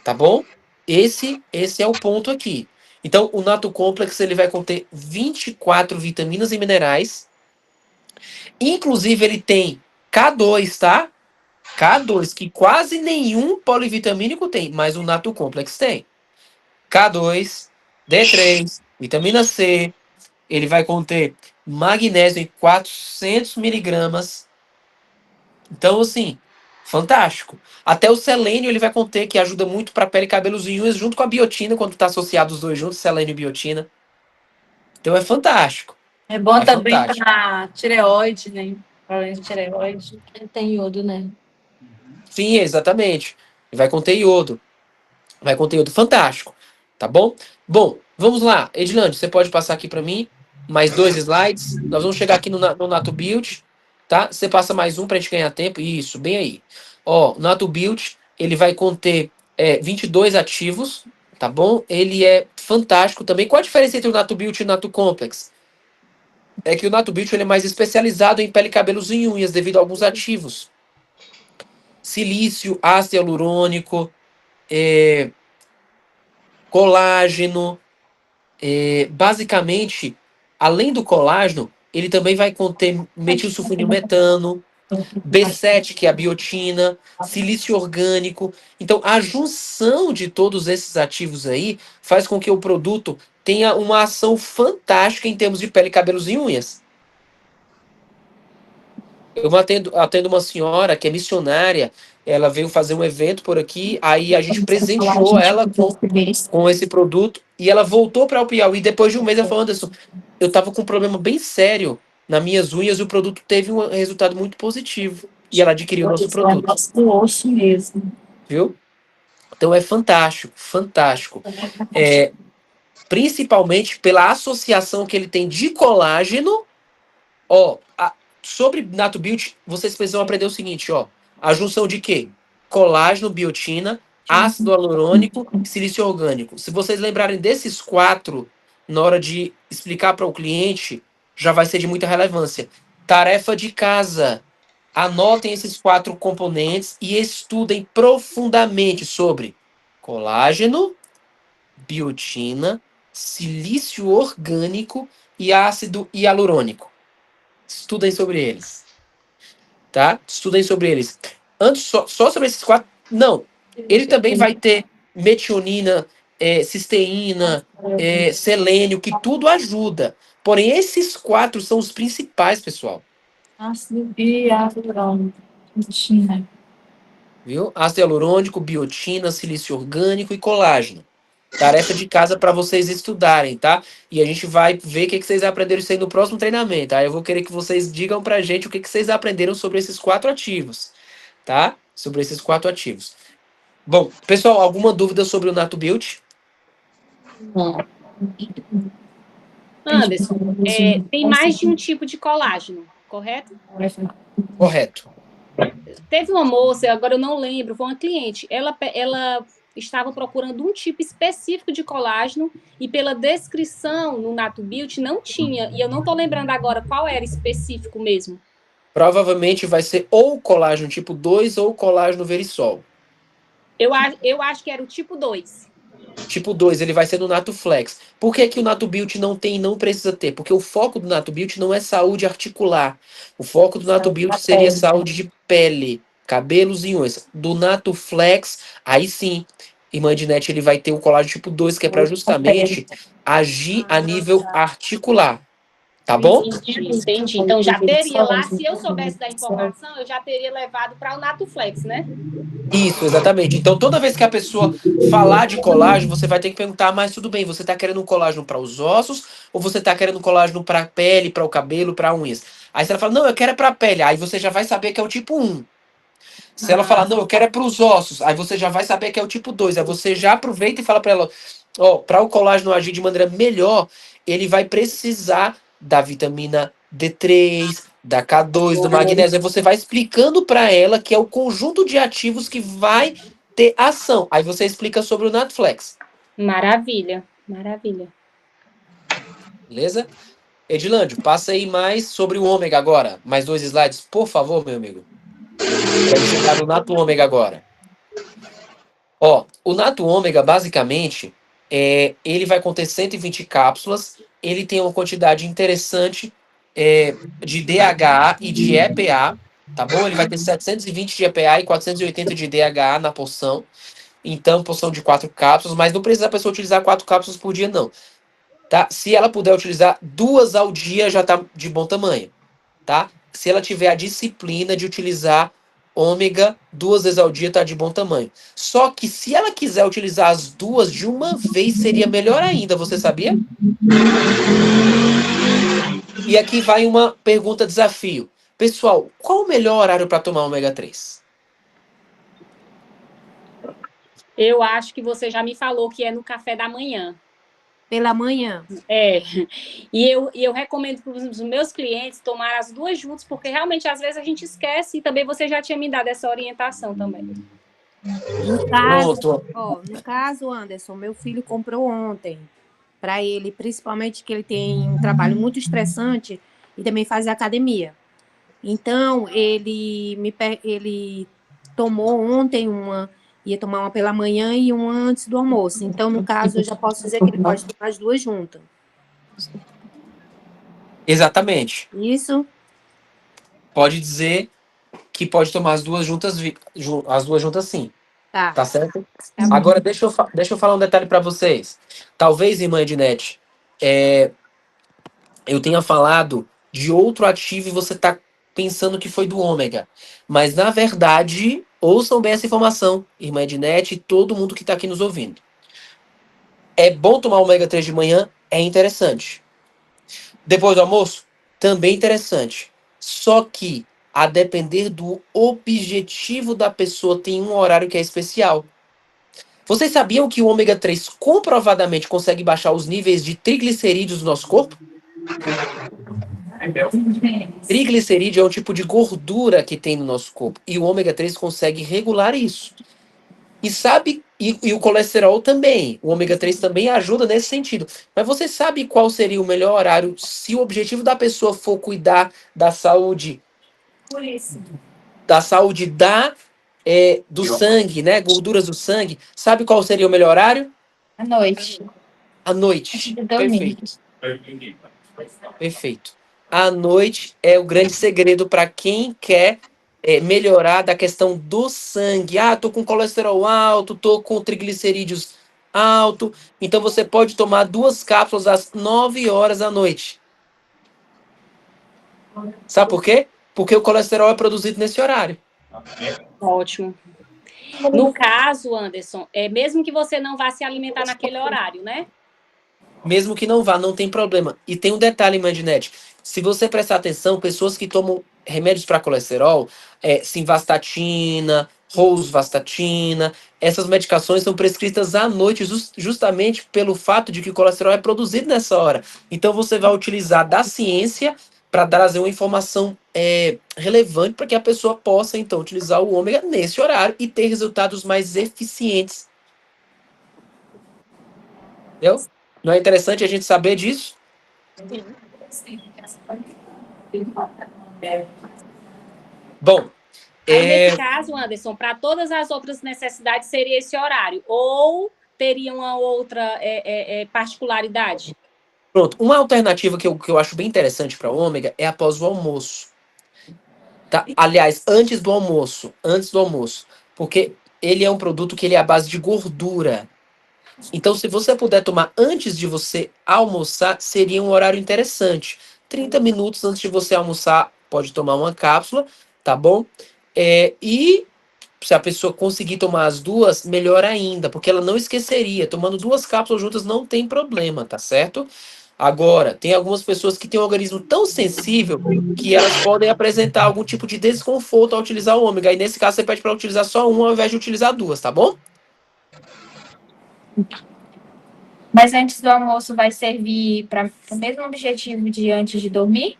Tá bom? Esse é o ponto aqui. Então, o Nato Complex ele vai conter 24 vitaminas e minerais. Inclusive, ele tem K2, tá? K2, que quase nenhum polivitamínico tem, mas o Nato Complex tem. K2, D3, vitamina C, ele vai conter magnésio em 400 miligramas. Então, assim, fantástico. Até o selênio ele vai conter, que ajuda muito para pele, cabelos e unhas, junto com a biotina, quando está associado os dois juntos, selênio e biotina. Então, é fantástico. É bom também fantástico. para tireoide, né? Problema de tireoide. Tem iodo, né? Sim, exatamente. Vai conter iodo. Vai conter iodo. Fantástico. Tá bom? Bom, vamos lá. Edilande, você pode passar aqui para mim mais 2 slides. Nós vamos chegar aqui no Nato Build, tá? Você passa mais um para a gente ganhar tempo. Isso, bem aí. Ó, o Nato Build, ele vai conter 22 ativos, tá bom? Ele é fantástico também. Qual a diferença entre o Nato Build e o Nato Complex? É que o Nato Build ele é mais especializado em pele, cabelos e unhas, devido a alguns ativos. Silício, ácido hialurônico, colágeno. Basicamente, além do colágeno, ele também vai conter metilsulfonilmetano, B7, que é a biotina, silício orgânico. Então, a junção de todos esses ativos aí faz com que o produto tenha uma ação fantástica em termos de pele, cabelos e unhas. Eu atendo uma senhora que é missionária, ela veio fazer um evento por aqui, aí a gente presenteou ela com esse produto e ela voltou para o Piauí. Depois de um mês, ela falou: Anderson, eu tava com um problema bem sério nas minhas unhas e o produto teve um resultado muito positivo. E ela adquiriu o nosso produto. Do osso mesmo. Viu? Então é fantástico, fantástico. Principalmente pela associação que ele tem de colágeno. Sobre Nato Build, vocês precisam aprender o seguinte, ó. A junção de quê? Colágeno, biotina, ácido hialurônico e silício orgânico. Se vocês lembrarem desses 4, na hora de explicar para o cliente, já vai ser de muita relevância. Tarefa de casa. Anotem esses 4 componentes e estudem profundamente sobre colágeno, biotina, silício orgânico e ácido hialurônico. Estudem sobre eles. Tá? Estudem sobre eles. Antes, só sobre esses 4. Não. Ele também vai ter metionina, cisteína, selênio, que tudo ajuda. Porém, esses 4 são os principais, pessoal. Ácido hialurônico. Biotina. Viu? Ácido hialurônico, biotina, silício orgânico e colágeno. Tarefa de casa para vocês estudarem, tá? E a gente vai ver o que vocês aprenderam isso aí no próximo treinamento. Aí eu vou querer que vocês digam pra gente o que vocês aprenderam sobre esses 4 ativos, tá? Sobre esses 4 ativos. Bom, pessoal, alguma dúvida sobre o Nato Build? Anderson, tem mais de um tipo de colágeno, correto? Correto. Teve uma moça, agora eu não lembro, foi uma cliente, ela estava procurando um tipo específico de colágeno e pela descrição no Nato Build não tinha, e eu não estou lembrando agora qual era específico mesmo. Provavelmente vai ser ou colágeno tipo 2 ou colágeno verisol. Eu acho que era o tipo 2. tipo 2, ele vai ser no Natuflex. Por que que o Natubilt não tem e não precisa ter? Porque o foco do Natubilt não é saúde articular. O foco do Natubilt seria saúde de pele, cabelos e unhas. Do Natuflex, aí sim, irmã Ednete, ele vai ter o colágeno tipo 2, que é para justamente agir a nível articular. Tá bom? Entendi. Então já teria lá, se eu soubesse da informação, eu já teria levado para o Natuflex, né? Isso, exatamente. Então, toda vez que a pessoa falar de colágeno, você vai ter que perguntar, mas tudo bem, você está querendo um colágeno para os ossos ou você está querendo um colágeno para a pele, para o cabelo, para unhas? Aí se ela fala, não, eu quero é para a pele, aí você já vai saber que é o tipo 1. Se ela falar, não, eu quero é para os ossos, aí você já vai saber que é o tipo 2. Aí você já aproveita e fala para ela, ó, para o colágeno agir de maneira melhor, ele vai precisar da vitamina D3, da K2, do magnésio. Aí você vai explicando para ela que é o conjunto de ativos que vai ter ação. Aí você explica sobre o Natflex. Maravilha, maravilha. Beleza? Edilândio, passa aí mais sobre o ômega agora. Mais 2 slides, por favor, meu amigo. Para chegar no Nato Ômega agora. Ó, o Nato Ômega, basicamente, ele vai conter 120 cápsulas. Ele tem uma quantidade interessante de DHA e de EPA, tá bom? Ele vai ter 720 de EPA e 480 de DHA na porção. Então, porção de 4 cápsulas, mas não precisa a pessoa utilizar 4 cápsulas por dia, não. Tá? Se ela puder utilizar 2 ao dia, já tá de bom tamanho, tá? Se ela tiver a disciplina de utilizar ômega 2 vezes ao dia, tá de bom tamanho. Só que se ela quiser utilizar as 2 de uma vez, seria melhor ainda, você sabia? E aqui vai uma pergunta desafio. Pessoal, qual o melhor horário para tomar ômega 3? Eu acho que você já me falou que é no café da manhã. Pela manhã. E eu recomendo para os meus clientes tomar as 2 juntas, porque realmente às vezes a gente esquece, e também você já tinha me dado essa orientação também. No caso, Anderson, meu filho comprou ontem para ele, principalmente que ele tem um trabalho muito estressante e também faz academia. Então, ele tomou ontem ia tomar uma pela manhã e uma antes do almoço. Então, no caso, eu já posso dizer que ele pode tomar as 2 juntas. Exatamente. Isso? Pode dizer que pode tomar as 2 juntas, sim. Tá certo? Agora, deixa eu falar um detalhe para vocês. Talvez, irmã Ednete, eu tenha falado de outro ativo e você tá pensando que foi do ômega. Mas, na verdade, ouçam bem essa informação, irmã Ednete e todo mundo que tá aqui nos ouvindo. É bom tomar ômega 3 de manhã? É interessante. Depois do almoço? Também interessante. Só que, a depender do objetivo da pessoa, tem um horário que é especial. Vocês sabiam que o ômega 3 comprovadamente consegue baixar os níveis de triglicerídeos do nosso corpo? Triglicerídeo é um tipo de gordura que tem no nosso corpo. E o ômega 3 consegue regular isso. E o colesterol também. O ômega 3 também ajuda nesse sentido. Mas você sabe qual seria o melhor horário se o objetivo da pessoa for cuidar da saúde? Da saúde do sangue, né? Gorduras do sangue. Sabe qual seria o melhor horário? À noite. À noite. Perfeito. Perfeito. À noite é o grande segredo para quem quer melhorar da questão do sangue. Ah, tô com colesterol alto, tô com triglicerídeos alto. Então você pode tomar 2 cápsulas às 9 horas da noite. Sabe por quê? Porque o colesterol é produzido nesse horário. Ótimo. No caso, Anderson, mesmo que você não vá se alimentar naquele horário, né? Mesmo que não vá, não tem problema. E tem um detalhe, Mandinete. Se você prestar atenção, pessoas que tomam remédios para colesterol, simvastatina, rosuvastatina, essas medicações são prescritas à noite justamente pelo fato de que o colesterol é produzido nessa hora. Então você vai utilizar da ciência para trazer uma informação relevante para que a pessoa possa, então, utilizar o ômega nesse horário e ter resultados mais eficientes. Entendeu? Não é interessante a gente saber disso? Bom, nesse caso, Anderson, para todas as outras necessidades seria esse horário. Ou teria uma outra particularidade? Pronto, uma alternativa que eu acho bem interessante para ômega é após o almoço. Tá? Aliás, antes do almoço, porque ele é um produto que ele é à base de gordura. Então, se você puder tomar antes de você almoçar, seria um horário interessante. 30 minutos antes de você almoçar, pode tomar uma cápsula, tá bom? E se a pessoa conseguir tomar as duas, melhor ainda, porque ela não esqueceria. Tomando 2 cápsulas juntas não tem problema, tá certo? Agora, tem algumas pessoas que têm um organismo tão sensível que elas podem apresentar algum tipo de desconforto ao utilizar o ômega. E nesse caso, você pede para utilizar só uma ao invés de utilizar duas, tá bom? Mas antes do almoço vai servir para o mesmo objetivo de antes de dormir?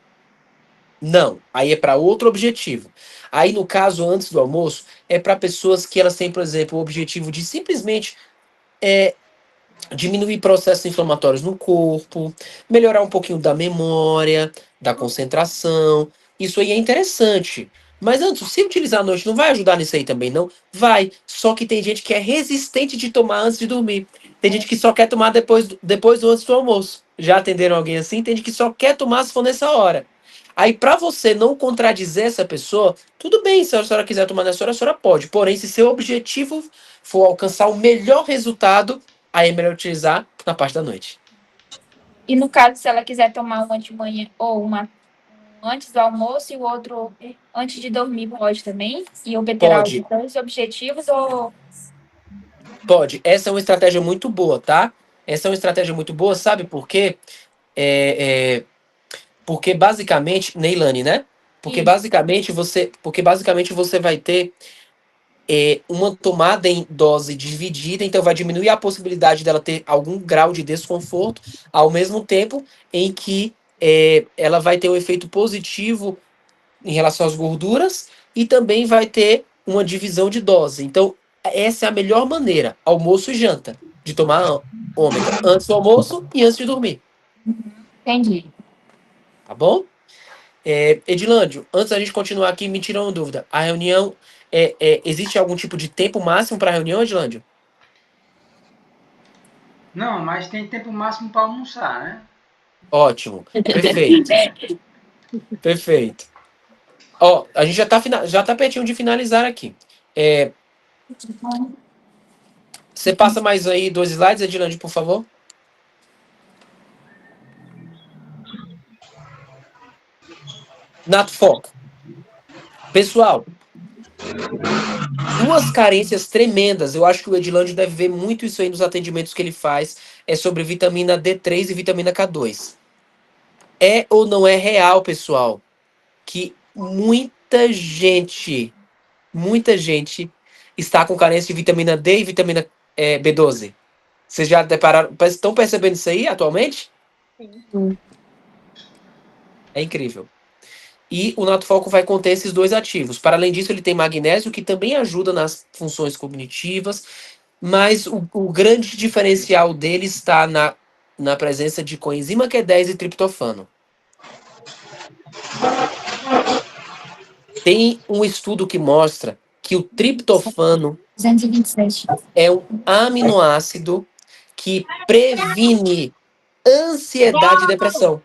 Não, aí é para outro objetivo. Aí, no caso, antes do almoço, é para pessoas que elas têm, por exemplo, o objetivo de simplesmente diminuir processos inflamatórios no corpo, melhorar um pouquinho da memória, da concentração. Isso aí é interessante. Mas antes, se utilizar à noite, não vai ajudar nisso aí também, não? Vai. Só que tem gente que é resistente de tomar antes de dormir. Tem gente que só quer tomar depois do antes do almoço. Já atenderam alguém assim? Tem gente que só quer tomar se for nessa hora. Aí, para você não contradizer essa pessoa, tudo bem, se a senhora quiser tomar nessa hora, a senhora pode. Porém, se seu objetivo for alcançar o melhor resultado, aí é melhor utilizar na parte da noite. E no caso, se ela quiser tomar uma de manhã ou uma antes do almoço e o outro antes de dormir, pode também? E obter Pode. os dois objetivos ou... Pode. Essa é uma estratégia muito boa, tá? Essa é uma estratégia muito boa, sabe por quê? Porque basicamente, Neilane, né? Porque basicamente você vai ter uma tomada em dose dividida, então vai diminuir a possibilidade dela ter algum grau de desconforto, ao mesmo tempo em que ela vai ter um efeito positivo em relação às gorduras e também vai ter uma divisão de dose. Então, essa é a melhor maneira, almoço e janta, de tomar ômega, antes do almoço e antes de dormir. Entendi. Tá bom? Edilândio, antes da gente continuar aqui, me tira uma dúvida. A reunião, existe algum tipo de tempo máximo para a reunião, Edilândio? Não, mas tem tempo máximo para almoçar, né? Ótimo. Perfeito. Perfeito. Ó, a gente já tá pertinho de finalizar aqui. Você passa mais aí 2 slides, Edilândio, por favor? Nato foco. Pessoal, 2 carências tremendas. Eu acho que o Edilândio deve ver muito isso aí nos atendimentos que ele faz. É sobre vitamina D3 e vitamina K2. É ou não é real, pessoal, que muita gente está com carência de vitamina D e vitamina B12? Vocês já estão percebendo isso aí atualmente? Sim. É incrível. E o Natofoco vai conter esses 2 ativos. Para além disso, ele tem magnésio, que também ajuda nas funções cognitivas, mas o grande diferencial dele está na presença de coenzima Q10 e triptofano. Tem um estudo que mostra que o triptofano 227. é um aminoácido que previne ansiedade e depressão.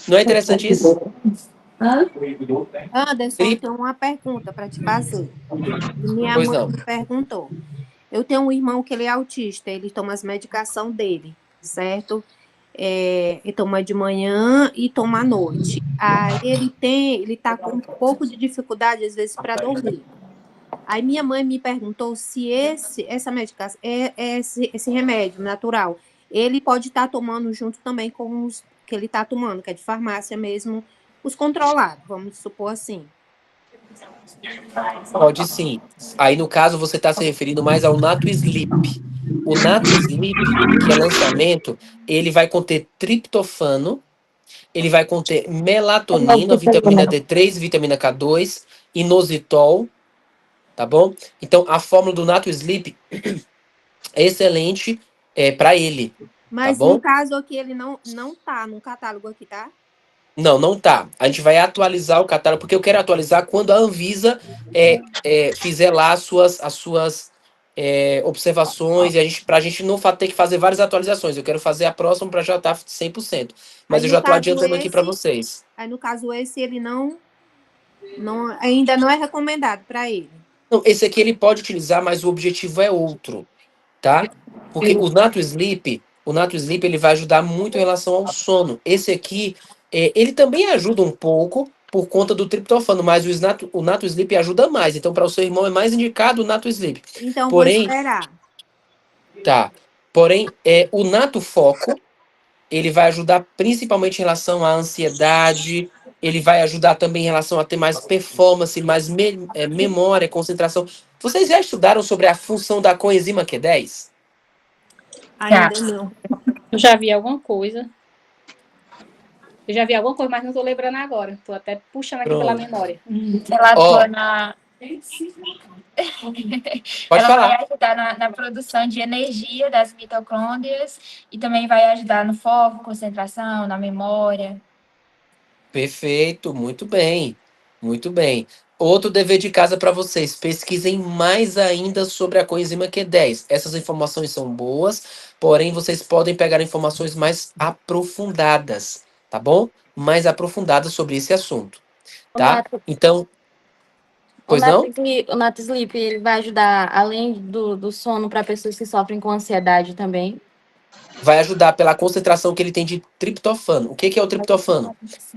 Não é interessante isso? Anderson, eu tenho uma pergunta para te fazer. Minha Pois mãe não. me perguntou. Eu tenho um irmão que ele é autista, ele toma as medicações dele, certo? Ele toma de manhã e toma à noite. Aí ele tá com um pouco de dificuldade, às vezes, para dormir. Aí minha mãe me perguntou se essa medicação, esse remédio natural, ele pode estar tomando junto também com os que ele está tomando, que é de farmácia mesmo, os controlados, vamos supor assim. Pode sim. Aí, no caso, você está se referindo mais ao Nato Sleep. O Nato Sleep, que é lançamento, ele vai conter triptofano, ele vai conter melatonina, vitamina D3, vitamina K2, inositol, tá bom? Então, a fórmula do Nato Sleep é excelente para ele, Mas tá bom? no caso aqui, ele não tá no catálogo aqui, tá? Não tá. A gente vai atualizar o catálogo, porque eu quero atualizar quando a Anvisa fizer lá as suas observações, e pra gente não ter que fazer várias atualizações. Eu quero fazer a próxima para já estar 100%. Mas Aí, eu no já estou caso, adiantando aqui para esse, vocês. aí, no caso, esse ele ainda não é recomendado para ele. Não, esse aqui ele pode utilizar, mas o objetivo é outro, tá? Porque o Nato Sleep ele vai ajudar muito em relação ao sono. Esse aqui, ele também ajuda um pouco por conta do triptofano, mas o Nato Sleep ajuda mais. Então, para o seu irmão é mais indicado o Nato Sleep. Então, vou Porém, esperar. tá. Porém, o Nato Foco, ele vai ajudar principalmente em relação à ansiedade, ele vai ajudar também em relação a ter mais performance, mais memória, concentração. Vocês já estudaram sobre a função da coenzima Q10? Ainda não. Eu já vi alguma coisa. Mas não estou lembrando agora. Estou até puxando aqui pela memória. Ela atua na... Pode Ela falar. vai ajudar na produção de energia das mitocôndrias e também vai ajudar no foco, concentração, na memória. Perfeito, muito bem. Muito bem. Outro dever de casa para vocês: pesquisem mais ainda sobre a coenzima Q10. Essas informações são boas, porém vocês podem pegar informações mais aprofundadas, tá bom? Mais aprofundadas sobre esse assunto, tá? Então, pois não? O Nato Sleep, ele vai ajudar, além do sono, para pessoas que sofrem com ansiedade também. Vai ajudar pela concentração que ele tem de triptofano. O que é o triptofano?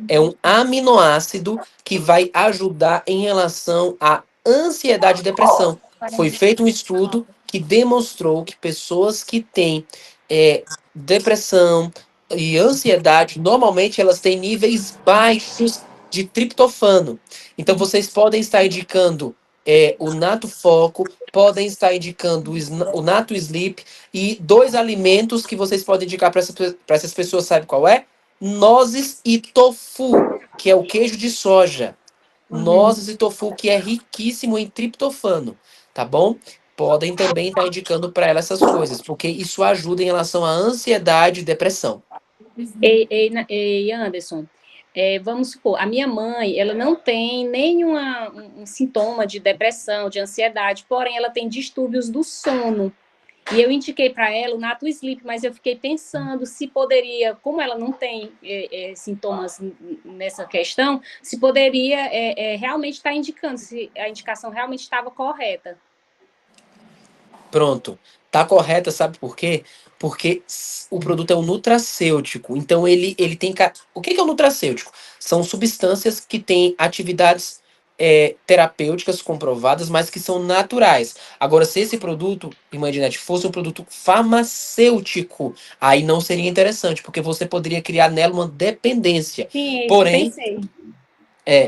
É um aminoácido que vai ajudar em relação à ansiedade e depressão. Foi feito um estudo que demonstrou que pessoas que têm depressão e ansiedade, normalmente elas têm níveis baixos de triptofano. Então vocês podem estar indicando o Nato Foco, podem estar indicando o Nato Sleep, e 2 alimentos que vocês podem indicar para essas pessoas, sabe qual é? Nozes e tofu, que é o queijo de soja. Nozes e tofu, que é riquíssimo em triptofano, tá bom? Podem também estar indicando para ela essas coisas, porque isso ajuda em relação à ansiedade e depressão. Ei, Anderson, vamos supor, a minha mãe, ela não tem nenhum sintoma de depressão, de ansiedade, porém ela tem distúrbios do sono. E eu indiquei para ela o Nato Sleep, mas eu fiquei pensando se poderia, como ela não tem sintomas nessa questão, se poderia realmente estar indicando, se a indicação realmente estava correta. Pronto. Tá correta, sabe por quê? Porque o produto é um nutracêutico. Então, ele tem... O que é um nutracêutico? São substâncias que têm atividades terapêuticas comprovadas, mas que são naturais. Agora, se esse produto, irmã Ednete, fosse um produto farmacêutico, aí não seria interessante, porque você poderia criar nela uma dependência. Sim, Porém, pensei.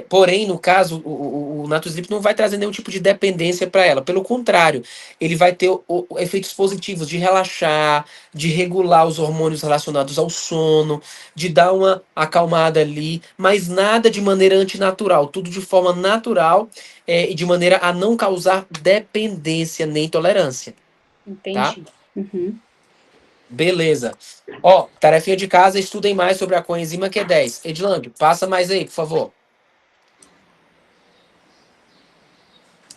porém, no caso, o Nato Sleep não vai trazer nenhum tipo de dependência para ela. Pelo contrário, ele vai ter efeitos positivos de relaxar, de regular os hormônios relacionados ao sono, de dar uma acalmada ali, mas nada de maneira antinatural, tudo de forma natural e de maneira a não causar dependência nem tolerância. Entendi. Tá? Uhum. Beleza. Ó, tarefinha de casa, estudem mais sobre a coenzima Q10. Edlang, passa mais aí, por favor.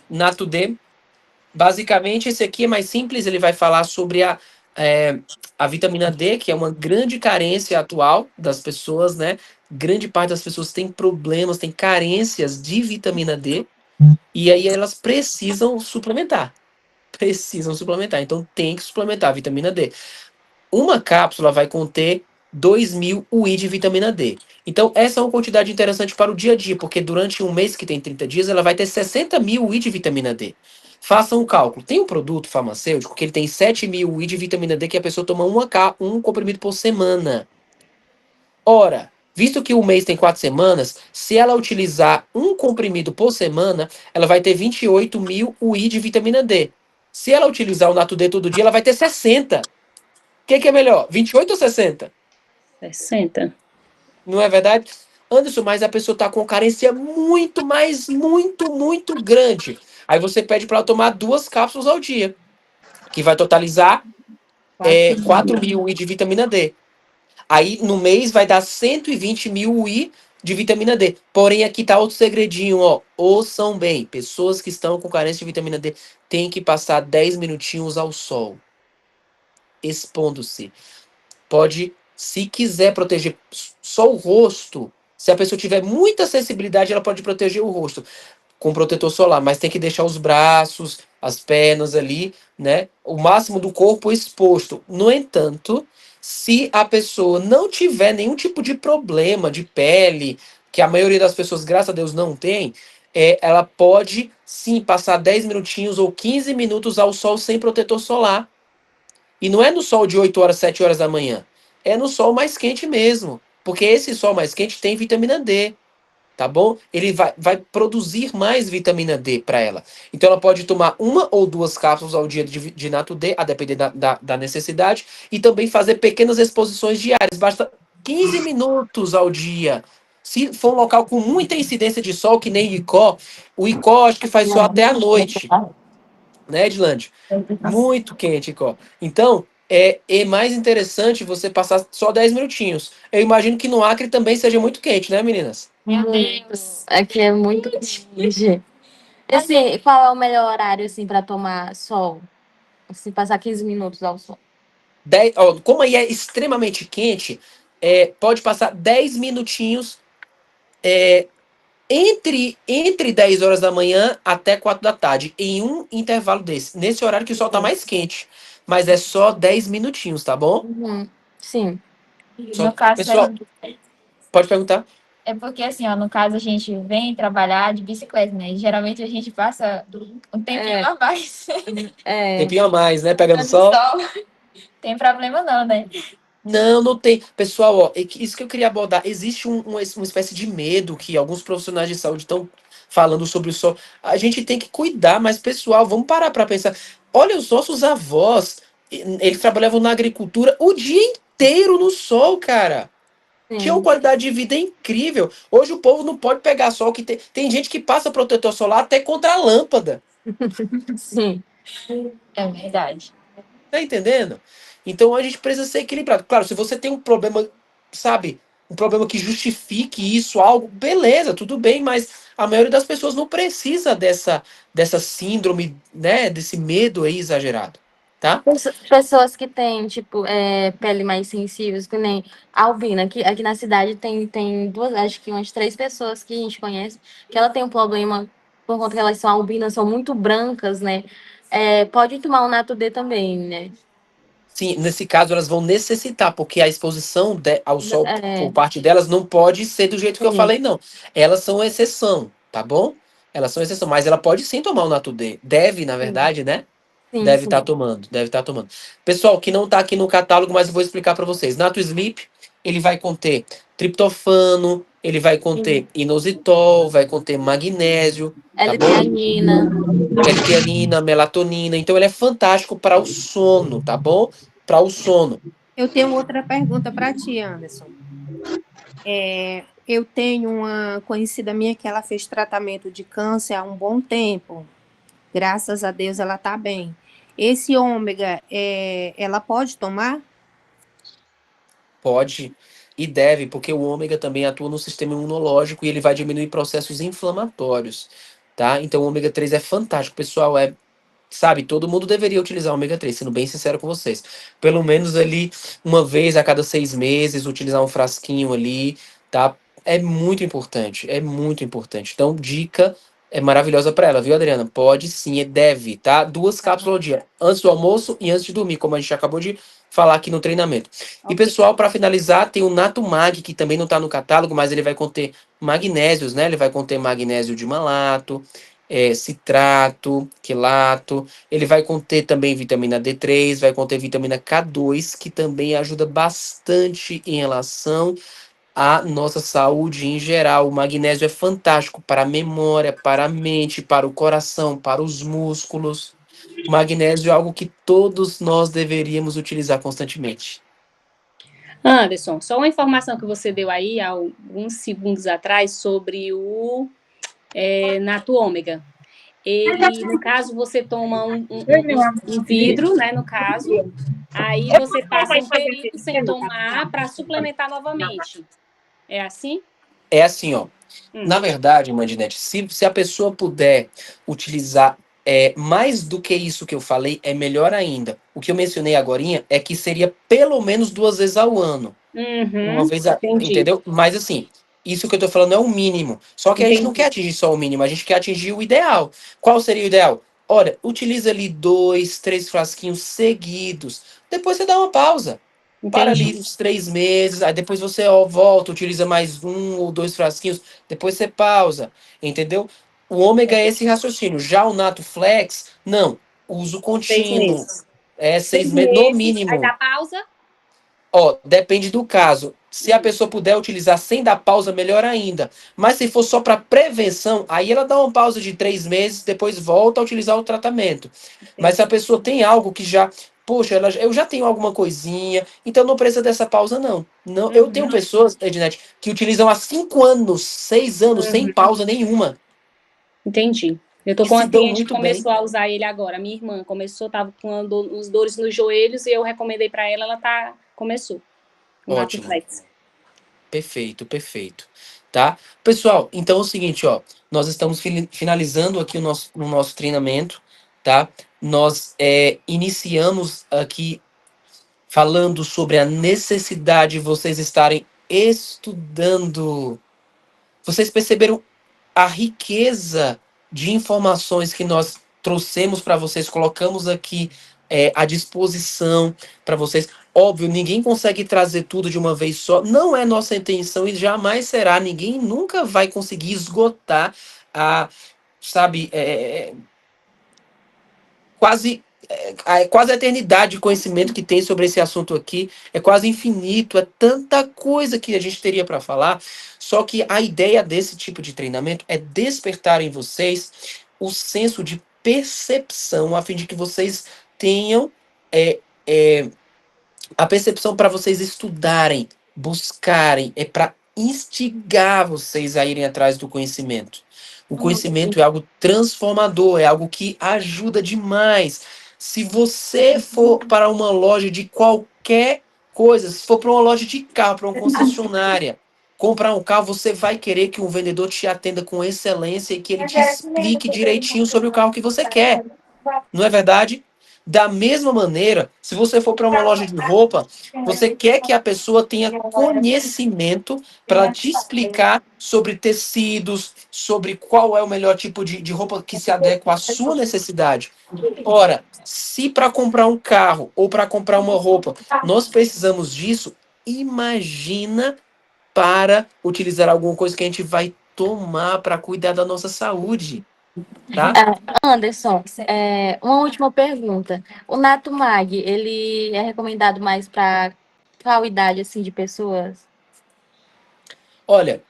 Nato D. Basicamente, esse aqui é mais simples, ele vai falar sobre a vitamina D, que é uma grande carência atual das pessoas, né? Grande parte das pessoas tem problemas, tem carências de vitamina D, e aí elas precisam suplementar. Então tem que suplementar a vitamina D. Uma cápsula vai conter 2.000 UI de vitamina D. Então, essa é uma quantidade interessante para o dia a dia, porque durante um mês que tem 30 dias, ela vai ter 60.000 UI de vitamina D. Façam um cálculo. Tem um produto farmacêutico que ele tem 7.000 UI de vitamina D que a pessoa toma um comprimido por semana. Ora, visto que o mês tem 4 semanas, se ela utilizar um comprimido por semana, ela vai ter 28.000 UI de vitamina D. Se ela utilizar o Nato D todo dia, ela vai ter 60. O que é melhor, 28 ou 60? 60. Não é verdade? Anderson, mas a pessoa está com carência muito, mas muito grande. Aí você pede para ela tomar 2 cápsulas ao dia, que vai totalizar 4.000 UI de vitamina D. Aí no mês vai dar 120.000 UI de vitamina D. Porém, aqui tá outro segredinho, ó. Ouçam bem. Pessoas que estão com carência de vitamina D têm que passar 10 minutinhos ao sol, expondo-se. Pode, se quiser proteger só o rosto, se a pessoa tiver muita sensibilidade, ela pode proteger o rosto com protetor solar, mas tem que deixar os braços, as pernas ali, né? O máximo do corpo exposto. No entanto, se a pessoa não tiver nenhum tipo de problema de pele, que a maioria das pessoas, graças a Deus, não tem, ela pode sim passar 10 minutinhos ou 15 minutos ao sol sem protetor solar. E não é no sol de 8 horas, 7 horas da manhã. É no sol mais quente mesmo. Porque esse sol mais quente tem vitamina D. Tá bom? Ele vai produzir mais vitamina D para ela. Então ela pode tomar 1 ou 2 cápsulas ao dia de Nato D, a depender da necessidade. E também fazer pequenas exposições diárias. Basta 15 minutos ao dia. Se for um local com muita incidência de sol, que nem Icó, o Icó acho que faz sol até à noite. Né, Edilande? Muito quente, Icó. Então, é mais interessante você passar só 10 minutinhos. Eu imagino que no Acre também seja muito quente, né, meninas? Meu Deus. Aqui é muito quente. Assim, qual é o melhor horário, assim, para tomar sol? Assim, passar 15 minutos ao sol. Como aí é extremamente quente, pode passar 10 minutinhos entre 10 horas da manhã até 4 da tarde, em um intervalo desse. Nesse horário que o sol tá mais quente. Mas é só 10 minutinhos, tá bom? Sim. Só- No caso, Pessoal, pode perguntar. é porque assim, ó, no caso a gente vem trabalhar de bicicleta, né? E geralmente a gente passa um tempinho a mais. Tempinho a mais, né? Pegando No sol. Tem problema não, né? Não tem. Pessoal, ó, isso que eu queria abordar. Existe uma espécie de medo que alguns profissionais de saúde estão falando sobre o sol. A gente tem que cuidar, mas, pessoal, vamos parar para pensar. Olha, os nossos avós, eles trabalhavam na agricultura o dia inteiro no sol, cara. Tinha uma qualidade de vida incrível. Hoje o povo não pode pegar sol, que tem gente que passa protetor solar até contra a lâmpada. Sim. É verdade. Tá entendendo? Então a gente precisa ser equilibrado. Claro, se você tem um problema, sabe, um problema que justifique isso, algo, beleza, tudo bem, mas a maioria das pessoas não precisa dessa síndrome, né, desse medo aí exagerado, tá? Pessoas que têm, tipo, pele mais sensível, que nem a Albina. Aqui na cidade tem duas, acho que umas 3 pessoas que a gente conhece, que ela tem um problema por conta que elas são albinas, são muito brancas, né? Pode tomar o Nato D também, né? Sim, nesse caso elas vão necessitar, porque a exposição ao sol por parte delas não pode ser do jeito que eu falei, não. Elas são exceção, tá bom? Elas são exceção, mas ela pode sim tomar o Nato D. Deve, na verdade, né? Deve estar tomando. Pessoal, que não está aqui no catálogo, mas eu vou explicar para vocês. Nato Sleep, ele vai conter triptofano, ele vai conter inositol, vai conter magnésio, tá bom? L-teanina, melatonina. Então ele é fantástico para o sono, tá bom? Para o sono. Eu tenho outra pergunta para ti, Anderson. Eu tenho uma conhecida minha que ela fez tratamento de câncer há um bom tempo. Graças a Deus ela está bem. Esse ômega, ela pode tomar? Pode e deve, porque o ômega também atua no sistema imunológico e ele vai diminuir processos inflamatórios, tá? Então o ômega 3 é fantástico, pessoal, sabe, todo mundo deveria utilizar o ômega 3, sendo bem sincero com vocês. Pelo menos ali, uma vez a cada 6 meses, utilizar um frasquinho ali, tá? É muito importante, é muito importante. Então, dica maravilhosa para ela, viu, Adriana? Pode sim, deve, tá? 2 cápsulas ao dia, antes do almoço e antes de dormir, como a gente acabou de falar aqui no treinamento. E, pessoal, para finalizar, tem o Nato Mag, que também não está no catálogo, mas ele vai conter magnésios, né? Ele vai conter magnésio de malato, citrato, quelato. Ele vai conter também vitamina D3, vai conter vitamina K2, que também ajuda bastante em relação à nossa saúde em geral. O magnésio é fantástico para a memória, para a mente, para o coração, para os músculos. O magnésio é algo que todos nós deveríamos utilizar constantemente. Anderson, só uma informação que você deu aí há alguns segundos atrás sobre o Nato Ômega. Ele, no caso, você toma um vidro, né, no caso, aí você passa um período sem tomar para suplementar novamente. É assim? É assim, ó. Na verdade, Mandinete, se a pessoa puder utilizar mais do que isso que eu falei, é melhor ainda. O que eu mencionei agorinha é que seria pelo menos 2 vezes ao ano. Uma vez, Entendi. entendeu? Mas assim, isso que eu tô falando é o mínimo. Só que a gente não Entendi. quer atingir só o mínimo, a gente quer atingir o ideal. Qual seria o ideal? Olha, utiliza ali 2, 3 frasquinhos seguidos. Depois você dá uma pausa. Para ali Entendi. uns 3 meses, aí depois você volta, utiliza mais 1 ou 2 frasquinhos, depois você pausa, entendeu? O ômega é esse raciocínio. Já o Nato Flex, não. Uso 6 contínuo. meses. É 6 6 meses, no meses, aí mínimo. dá pausa. Ó, depende do caso. Se a pessoa puder utilizar sem dar pausa, melhor ainda. Mas se for só para prevenção, aí ela dá uma pausa de 3 meses, depois volta a utilizar o tratamento. Mas se a pessoa tem algo que já, poxa, eu já tenho alguma coisinha, então não precisa dessa pausa, não. Não, eu tenho pessoas, Ednet, que utilizam há 5 anos, 6 anos, sem pausa nenhuma. Entendi. Eu tô E com se uma dão cliente que muito bem. começou a usar ele agora. Minha irmã começou, tava com uns dores nos joelhos e eu recomendei para ela, começou. O Nato Ótimo. Flex. Perfeito, perfeito. Tá? Pessoal, então é o seguinte, ó. Nós estamos finalizando aqui o nosso treinamento, tá? Nós iniciamos aqui falando sobre a necessidade de vocês estarem estudando. Vocês perceberam a riqueza de informações que nós trouxemos para vocês, colocamos aqui à disposição para vocês. Óbvio, ninguém consegue trazer tudo de uma vez só. Não é nossa intenção e jamais será. Ninguém nunca vai conseguir esgotar a, sabe, quase a eternidade de conhecimento que tem sobre esse assunto aqui. É quase infinito, é tanta coisa que a gente teria para falar. Só que a ideia desse tipo de treinamento é despertar em vocês o senso de percepção, a fim de que vocês tenham a percepção para vocês estudarem, buscarem, é para instigar vocês a irem atrás do conhecimento. O conhecimento é algo transformador, é algo que ajuda demais. Se você for para uma loja de qualquer coisa, se for para uma loja de carro, para uma concessionária, comprar um carro, você vai querer que um vendedor te atenda com excelência e que ele te explique direitinho sobre o carro que você quer. Não é verdade? Da mesma maneira, se você for para uma loja de roupa, você quer que a pessoa tenha conhecimento para te explicar sobre tecidos, sobre qual é o melhor tipo de roupa que se adequa à sua necessidade. Ora, se para comprar um carro ou para comprar uma roupa nós precisamos disso, imagina para utilizar alguma coisa que a gente vai tomar para cuidar da nossa saúde. Tá? Anderson, uma última pergunta. O Nato Mag, ele é recomendado mais para qual idade assim de pessoas? Olha,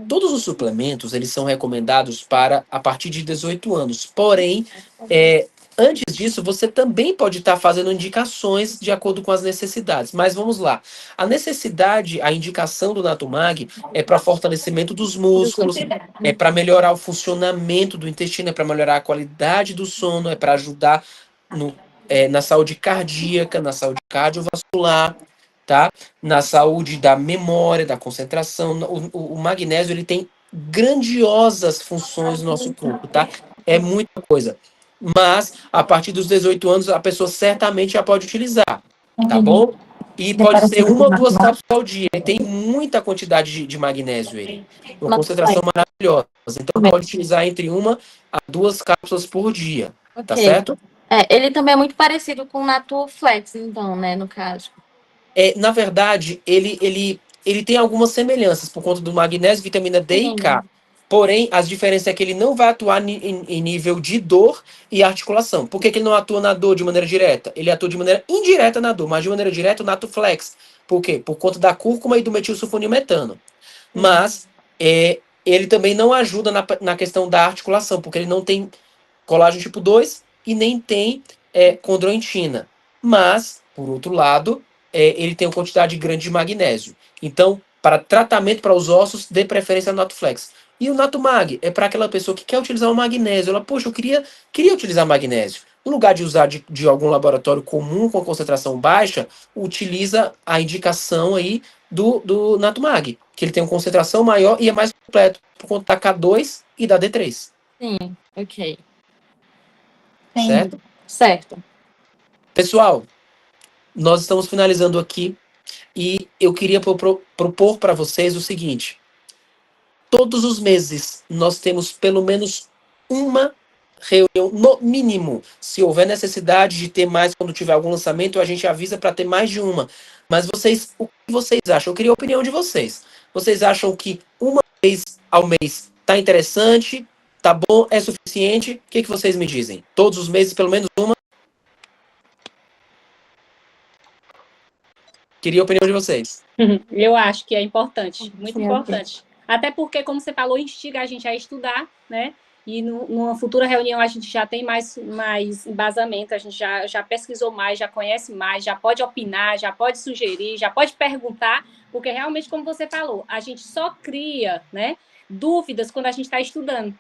todos os suplementos eles são recomendados para a partir de 18 anos. Porém, antes disso, você também pode estar fazendo indicações de acordo com as necessidades. Mas vamos lá. A necessidade, a indicação do Natumag é para fortalecimento dos músculos, é para melhorar o funcionamento do intestino, é para melhorar a qualidade do sono, é para ajudar na saúde cardíaca, na saúde cardiovascular, tá? Na saúde da memória, da concentração. O magnésio ele tem grandiosas funções no nosso corpo, tá? É muita coisa. Mas, a partir dos 18 anos, a pessoa certamente já pode utilizar, tá bom? E pode ser 1 ou 2 cápsulas ao dia. Ele tem muita quantidade de magnésio, ele. Uma concentração maravilhosa. Então, pode utilizar entre 1 a 2 cápsulas por dia, tá certo? Ele também é muito parecido com o Nato Flex, então, né, no caso. Na verdade, ele tem algumas semelhanças por conta do magnésio, vitamina D e K. Porém, as diferenças é que ele não vai atuar em nível de dor e articulação. Por que ele não atua na dor de maneira direta? Ele atua de maneira indireta na dor, mas de maneira direta o Nato Flex. Por quê? Por conta da cúrcuma e do metilsulfonilmetano. Mas ele também não ajuda na questão da articulação, porque ele não tem colágeno tipo 2 e nem tem condroitina. Mas, por outro lado, ele tem uma quantidade grande de magnésio. Então, para tratamento para os ossos, dê preferência ao Natuflex. E o Natumag é para aquela pessoa que quer utilizar o magnésio. Ela, poxa, eu queria utilizar magnésio. No lugar de usar de algum laboratório comum com concentração baixa, utiliza a indicação aí do Natumag. que ele tem uma concentração maior e é mais completo, por conta da K2 e da D3. Sim, ok. Certo? Certo. Pessoal, nós estamos finalizando aqui e eu queria propor para vocês o seguinte. Todos os meses nós temos pelo menos uma reunião, no mínimo. Se houver necessidade de ter mais quando tiver algum lançamento, a gente avisa para ter mais de uma. Mas vocês, o que vocês acham? Eu queria a opinião de vocês. Vocês acham que uma vez ao mês tá interessante, tá bom, é suficiente? O que vocês me dizem? Todos os meses, pelo menos uma? Queria a opinião de vocês. Eu acho que é importante, muito importante. Até porque, como você falou, instiga a gente a estudar, né? E numa futura reunião a gente já tem mais embasamento, a gente já pesquisou mais, já conhece mais, já pode opinar, já pode sugerir, já pode perguntar, porque realmente, como você falou, a gente só cria, né, dúvidas quando a gente está estudando.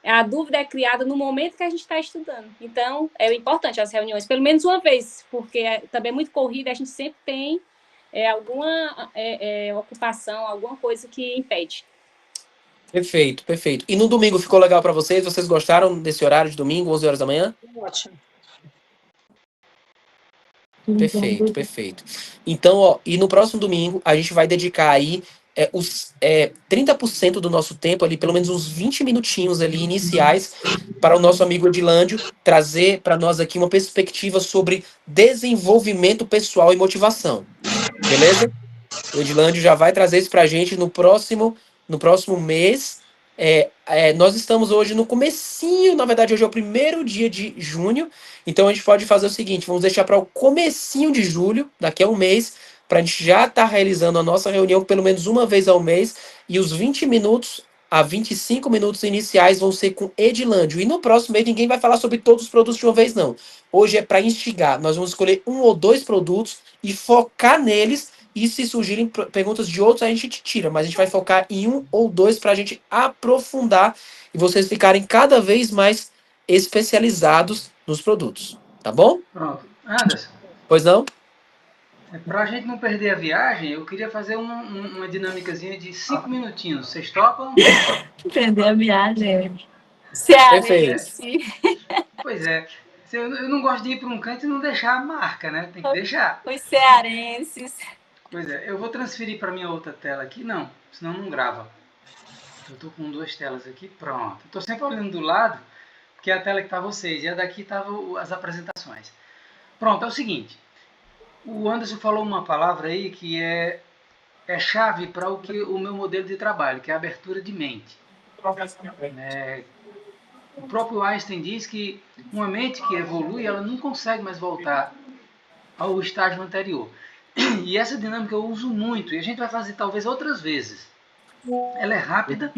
A dúvida é criada no momento que a gente está estudando. Então, é importante as reuniões, pelo menos uma vez, porque também é muito corrida, a gente sempre tem alguma ocupação, alguma coisa que impede. Perfeito, perfeito. E no domingo ficou legal para vocês? Vocês gostaram desse horário de domingo, 11 horas da manhã? Ótimo. Perfeito, perfeito. Então, ó, e no próximo domingo a gente vai dedicar aí os 30% do nosso tempo ali, pelo menos uns 20 minutinhos ali iniciais, para o nosso amigo Edilândio trazer para nós aqui uma perspectiva sobre desenvolvimento pessoal e motivação. Beleza? O Edilândio já vai trazer isso para a gente no próximo mês. Nós estamos hoje no comecinho, na verdade hoje é o 1º dia de junho, então a gente pode fazer o seguinte, vamos deixar para o comecinho de julho, daqui a um mês, para a gente já estar realizando a nossa reunião pelo menos uma vez ao mês, e os 20 minutos a 25 minutos iniciais vão ser com Edilândio, e no próximo mês ninguém vai falar sobre todos os produtos de uma vez não, hoje é para instigar, nós vamos escolher 1 ou 2 produtos e focar neles. E se surgirem perguntas de outros, a gente tira. Mas a gente vai focar em 1 ou 2 para a gente aprofundar e vocês ficarem cada vez mais especializados nos produtos. Tá bom? Pronto. Anderson, Pois não? para a gente não perder a viagem, eu queria fazer uma dinâmicazinha de 5 minutinhos. Vocês topam? Perder a viagem. Perfeito. Cearense. Pois é. Eu não gosto de ir para um canto e não deixar a marca, né? Tem que deixar. Os cearenses. Pois é, eu vou transferir para minha outra tela aqui, não, senão não grava. Eu estou com 2 telas aqui, pronto. Estou sempre olhando do lado, porque é a tela que está vocês, e a daqui estavam as apresentações. Pronto, é o seguinte, o Anderson falou uma palavra aí que é chave para o meu modelo de trabalho, que é a abertura de mente. O próprio Einstein diz que uma mente que evolui, ela não consegue mais voltar ao estágio anterior. E essa dinâmica eu uso muito, e a gente vai fazer talvez outras vezes. Ela é rápida,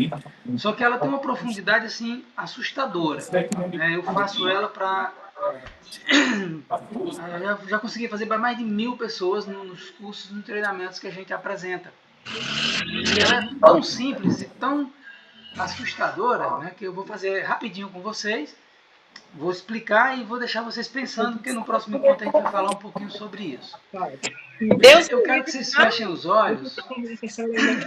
só que ela tem uma profundidade assim assustadora. Eu faço ela para... já consegui fazer para mais de 1000 pessoas nos cursos, nos treinamentos que a gente apresenta. E ela é tão simples e tão assustadora, né, que eu vou fazer rapidinho com vocês. Vou explicar e vou deixar vocês pensando, porque no próximo encontro a gente vai falar um pouquinho sobre isso. Eu quero que vocês fechem os olhos.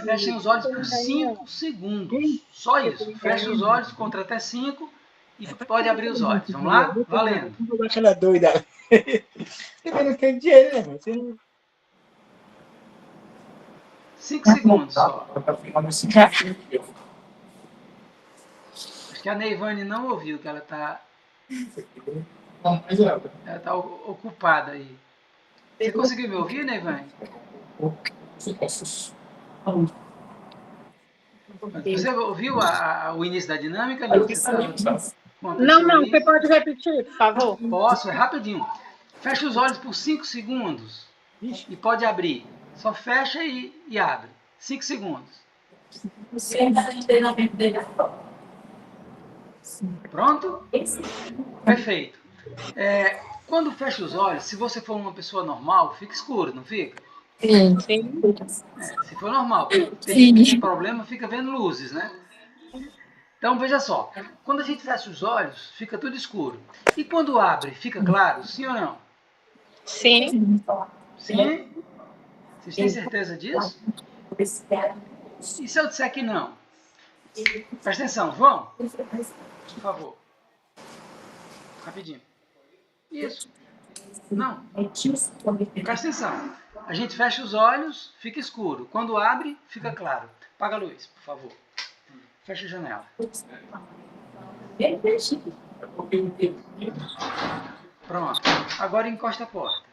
Fechem os olhos por 5 segundos. Só isso. Feche os olhos, contra até 5 e pode abrir os olhos. Vamos lá? Valendo. Aquela doida. Eu não tenho dinheiro, né? 5 segundos só. Acho que a Neivane não ouviu, que ela está ocupada aí. Você conseguiu me ouvir, Neivane? Você ouviu o início da dinâmica? Não, você pode repetir, por favor? Posso, é rapidinho. Fecha os olhos por 5 segundos e pode abrir. Só fecha e abre. 5 segundos. Pronto? Perfeito. Quando fecha os olhos, se você for uma pessoa normal, fica escuro, não fica? Sim. Se for normal. Tem gente que tem problema, fica vendo luzes, né? Então, veja só. Quando a gente fecha os olhos, fica tudo escuro. E quando abre, fica claro? Sim ou não? Sim. Sim? Vocês têm certeza disso? E se eu disser que não? Presta atenção, João, por favor. Rapidinho. Isso. Não. Presta atenção. A gente fecha os olhos, fica escuro. Quando abre, fica claro. Apaga a luz, por favor. Fecha a janela. Pronto. Agora encosta a porta.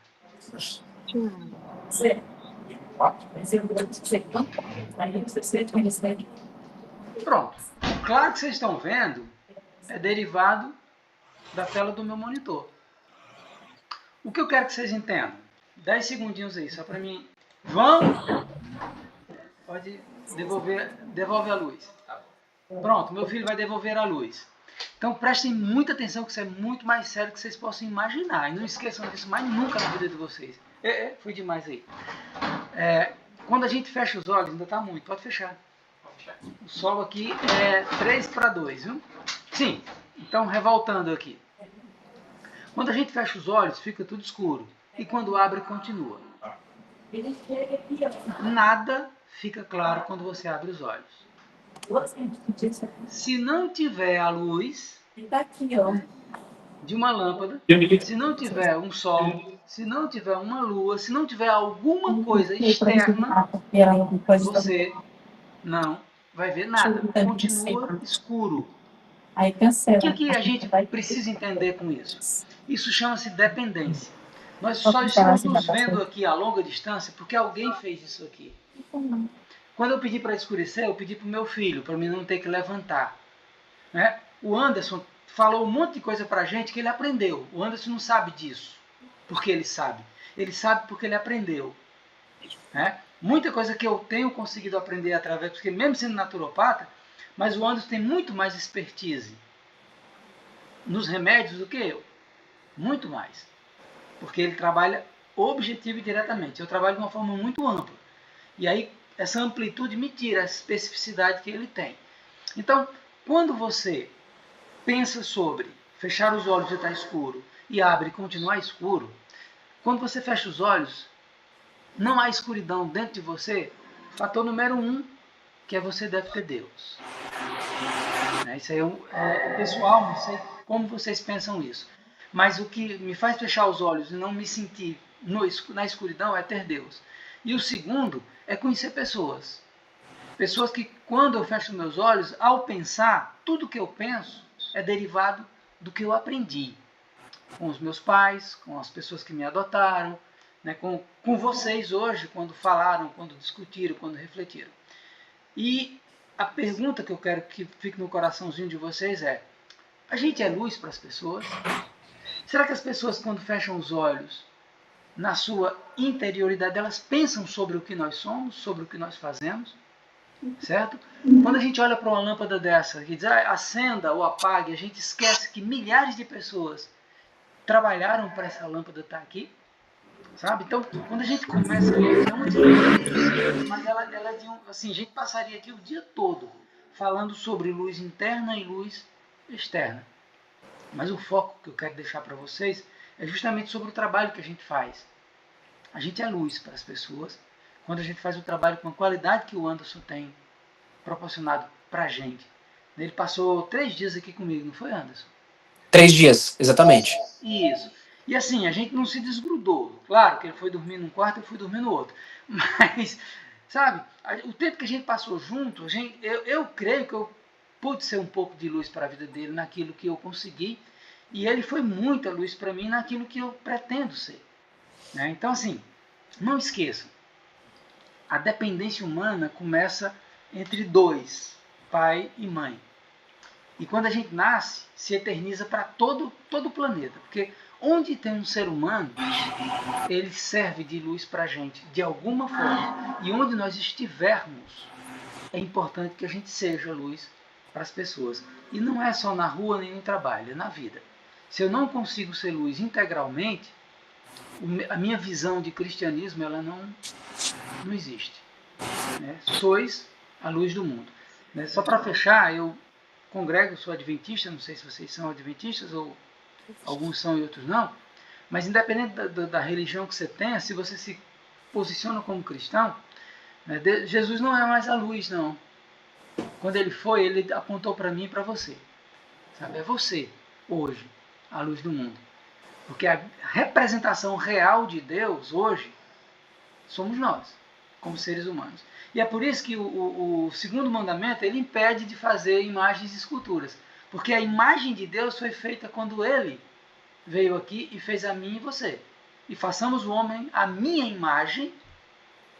Pronto. Claro que vocês estão vendo é derivado da tela do meu monitor. O que eu quero que vocês entendam? 10 segundinhos aí, só para mim. João, pode devolve a luz. Pronto, meu filho vai devolver a luz. Então prestem muita atenção, que isso é muito mais sério do que vocês possam imaginar. E não esqueçam disso mais nunca na vida de vocês. Foi demais aí. Quando a gente fecha os olhos, ainda está muito, pode fechar. O sol aqui é 3-2, viu? Sim, então revoltando aqui. Quando a gente fecha os olhos, fica tudo escuro. E quando abre, continua. Nada fica claro quando você abre os olhos. Se não tiver a luz de uma lâmpada, se não tiver um sol, se não tiver uma lua, se não tiver alguma coisa externa, você não vai ver nada. Continua escuro. O que a gente precisa entender com isso? Isso chama-se dependência. Nós só estamos nos vendo aqui a longa distância porque alguém fez isso aqui. Quando eu pedi para escurecer, eu pedi para o meu filho, para mim não ter que levantar. Né? O Anderson falou um monte de coisa para a gente que ele aprendeu. O Anderson não sabe disso, porque ele sabe. Ele sabe porque ele aprendeu. Né? Muita coisa que eu tenho conseguido aprender através, porque mesmo sendo naturopata, mas o Anderson tem muito mais expertise nos remédios do que eu. Muito mais. Porque ele trabalha objetivo e diretamente. Eu trabalho de uma forma muito ampla. E aí, essa amplitude me tira a especificidade que ele tem. Então, quando você pensa sobre fechar os olhos e estar escuro, e abre e continuar escuro, quando você fecha os olhos, não há escuridão dentro de você. Fator número 1, que é você deve ter Deus. Isso aí é pessoal, não sei como vocês pensam isso. Mas o que me faz fechar os olhos e não me sentir na escuridão é ter Deus. E o segundo é conhecer pessoas. Pessoas que, quando eu fecho meus olhos, ao pensar, tudo que eu penso é derivado do que eu aprendi. Com os meus pais, com as pessoas que me adotaram, né, com vocês hoje, quando falaram, quando discutiram, quando refletiram. E a pergunta que eu quero que fique no coraçãozinho de vocês é: a gente é luz para as pessoas? Será que as pessoas, quando fecham os olhos, na sua interioridade, elas pensam sobre o que nós somos, sobre o que nós fazemos? Certo? Quando a gente olha para uma lâmpada dessa e diz acenda ou apague, a gente esquece que milhares de pessoas trabalharam para essa lâmpada estar aqui. Sabe? Então, quando a gente começa a ler, é uma diferença, mas ela é de assim, a gente passaria aqui o dia todo falando sobre luz interna e luz externa. Mas o foco que eu quero deixar para vocês é justamente sobre o trabalho que a gente faz. A gente é luz para as pessoas quando a gente faz o trabalho com a qualidade que o Anderson tem proporcionado para a gente. Ele passou 3 dias aqui comigo, não foi, Anderson? 3 dias, exatamente. Isso. E assim, a gente não se desgrudou. Claro que ele foi dormir num quarto e eu fui dormir no outro. Mas, sabe, o tempo que a gente passou junto, eu creio que eu pude ser um pouco de luz para a vida dele naquilo que eu consegui. E ele foi muita luz para mim naquilo que eu pretendo ser. Né? Então, assim, não esqueçam. A dependência humana começa entre 2, pai e mãe. E quando a gente nasce, se eterniza para todo o planeta. Porque onde tem um ser humano, ele serve de luz para a gente, de alguma forma. E onde nós estivermos, é importante que a gente seja luz para as pessoas. E não é só na rua nem no trabalho, é na vida. Se eu não consigo ser luz integralmente, a minha visão de cristianismo ela não existe. Né? Sois a luz do mundo. Né? Só para fechar, eu congrego, sou adventista, não sei se vocês são adventistas ou alguns são e outros não, mas independente da religião que você tenha, se você se posiciona como cristão, Né? Jesus não é mais a luz, não. Quando ele foi, ele apontou para mim e para você. Sabe? É você, hoje, a luz do mundo. Porque a representação real de Deus, hoje, somos nós, como seres humanos. E é por isso que o segundo mandamento, ele impede de fazer imagens e esculturas. Porque a imagem de Deus foi feita quando ele veio aqui e fez a mim e você. E façamos o homem a minha imagem,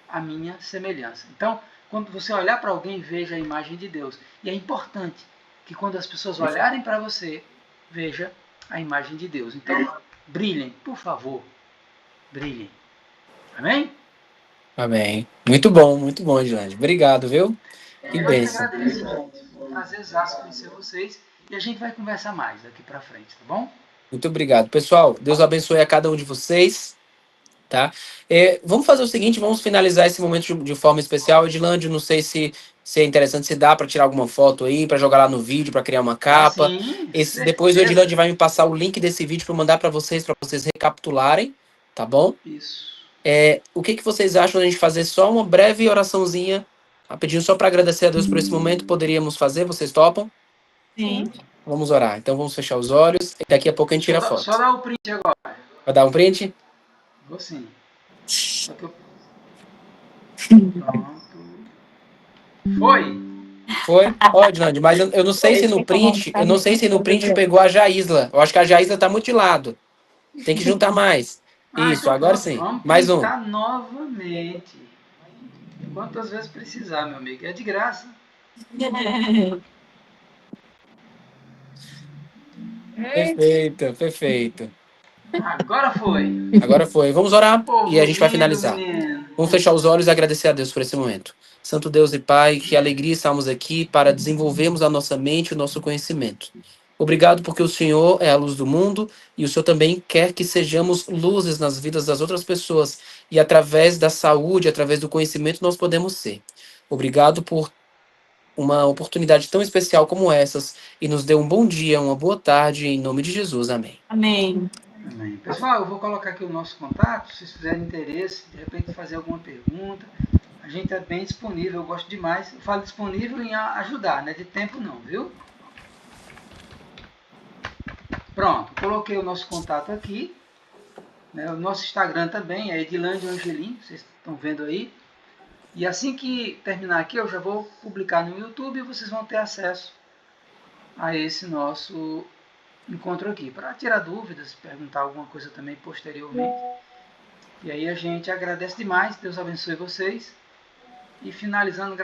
a minha semelhança. Então, quando você olhar para alguém, veja a imagem de Deus. E é importante que quando as pessoas olharem para você, veja a imagem de Deus. Então, brilhem, por favor. Brilhem. Amém? Amém. Muito bom, Edilane. Obrigado, viu? Que Eu que bênção. agradeço, gente. Foi um prazerzaço conhecer vocês. E a gente vai conversar mais daqui para frente, tá bom? Muito obrigado. Pessoal, Deus abençoe a cada um de vocês, tá? Vamos fazer o seguinte, vamos finalizar esse momento de forma especial. Edilane, não sei se é interessante, se dá para tirar alguma foto aí, para jogar lá no vídeo, para criar uma capa. Sim, Depois o certeza. Edilane vai me passar o link desse vídeo para mandar para vocês recapitularem, tá bom? Isso. O que vocês acham da gente fazer só uma breve oraçãozinha, rapidinho, só para agradecer a Deus por esse momento? Poderíamos fazer? Vocês topam? Sim. Vamos orar. Então vamos fechar os olhos e daqui a pouco a gente tira a foto. Só dá o print agora. Vai dar um print? Vou sim. Só que eu... Pronto. Foi? Foi? Ó, Edilane, mas eu não sei se no print, pegou a Jaisla. Eu acho que a Jaisla tá muito de lado. Tem que juntar mais. Isso, então agora pronto. sim. Vamos Mais um. printar novamente. Quantas vezes precisar, meu amigo. É de graça. Perfeito. Agora foi. Agora foi. Vamos orar Povo e a gente vai lindo, finalizar. menino. Vamos fechar os olhos e agradecer a Deus por esse momento. Santo Deus e Pai, que alegria estamos aqui para desenvolvermos a nossa mente e o nosso conhecimento. Obrigado porque o Senhor é a luz do mundo e o Senhor também quer que sejamos luzes nas vidas das outras pessoas e através da saúde, através do conhecimento, nós podemos ser. Obrigado por uma oportunidade tão especial como essas e nos dê um bom dia, uma boa tarde, em nome de Jesus. Amém. Amém. Amém. Pessoal, eu vou colocar aqui o nosso contato, se vocês tiverem interesse, de repente fazer alguma pergunta. A gente é bem disponível, eu gosto demais. Eu falo disponível em ajudar, né? De tempo não, viu? Pronto, coloquei o nosso contato aqui. Né? O nosso Instagram também é Edilane Angelim, vocês estão vendo aí. E assim que terminar aqui, eu já vou publicar no YouTube e vocês vão ter acesso a esse nosso encontro aqui, para tirar dúvidas, perguntar alguma coisa também posteriormente. E aí a gente agradece demais, Deus abençoe vocês. E finalizando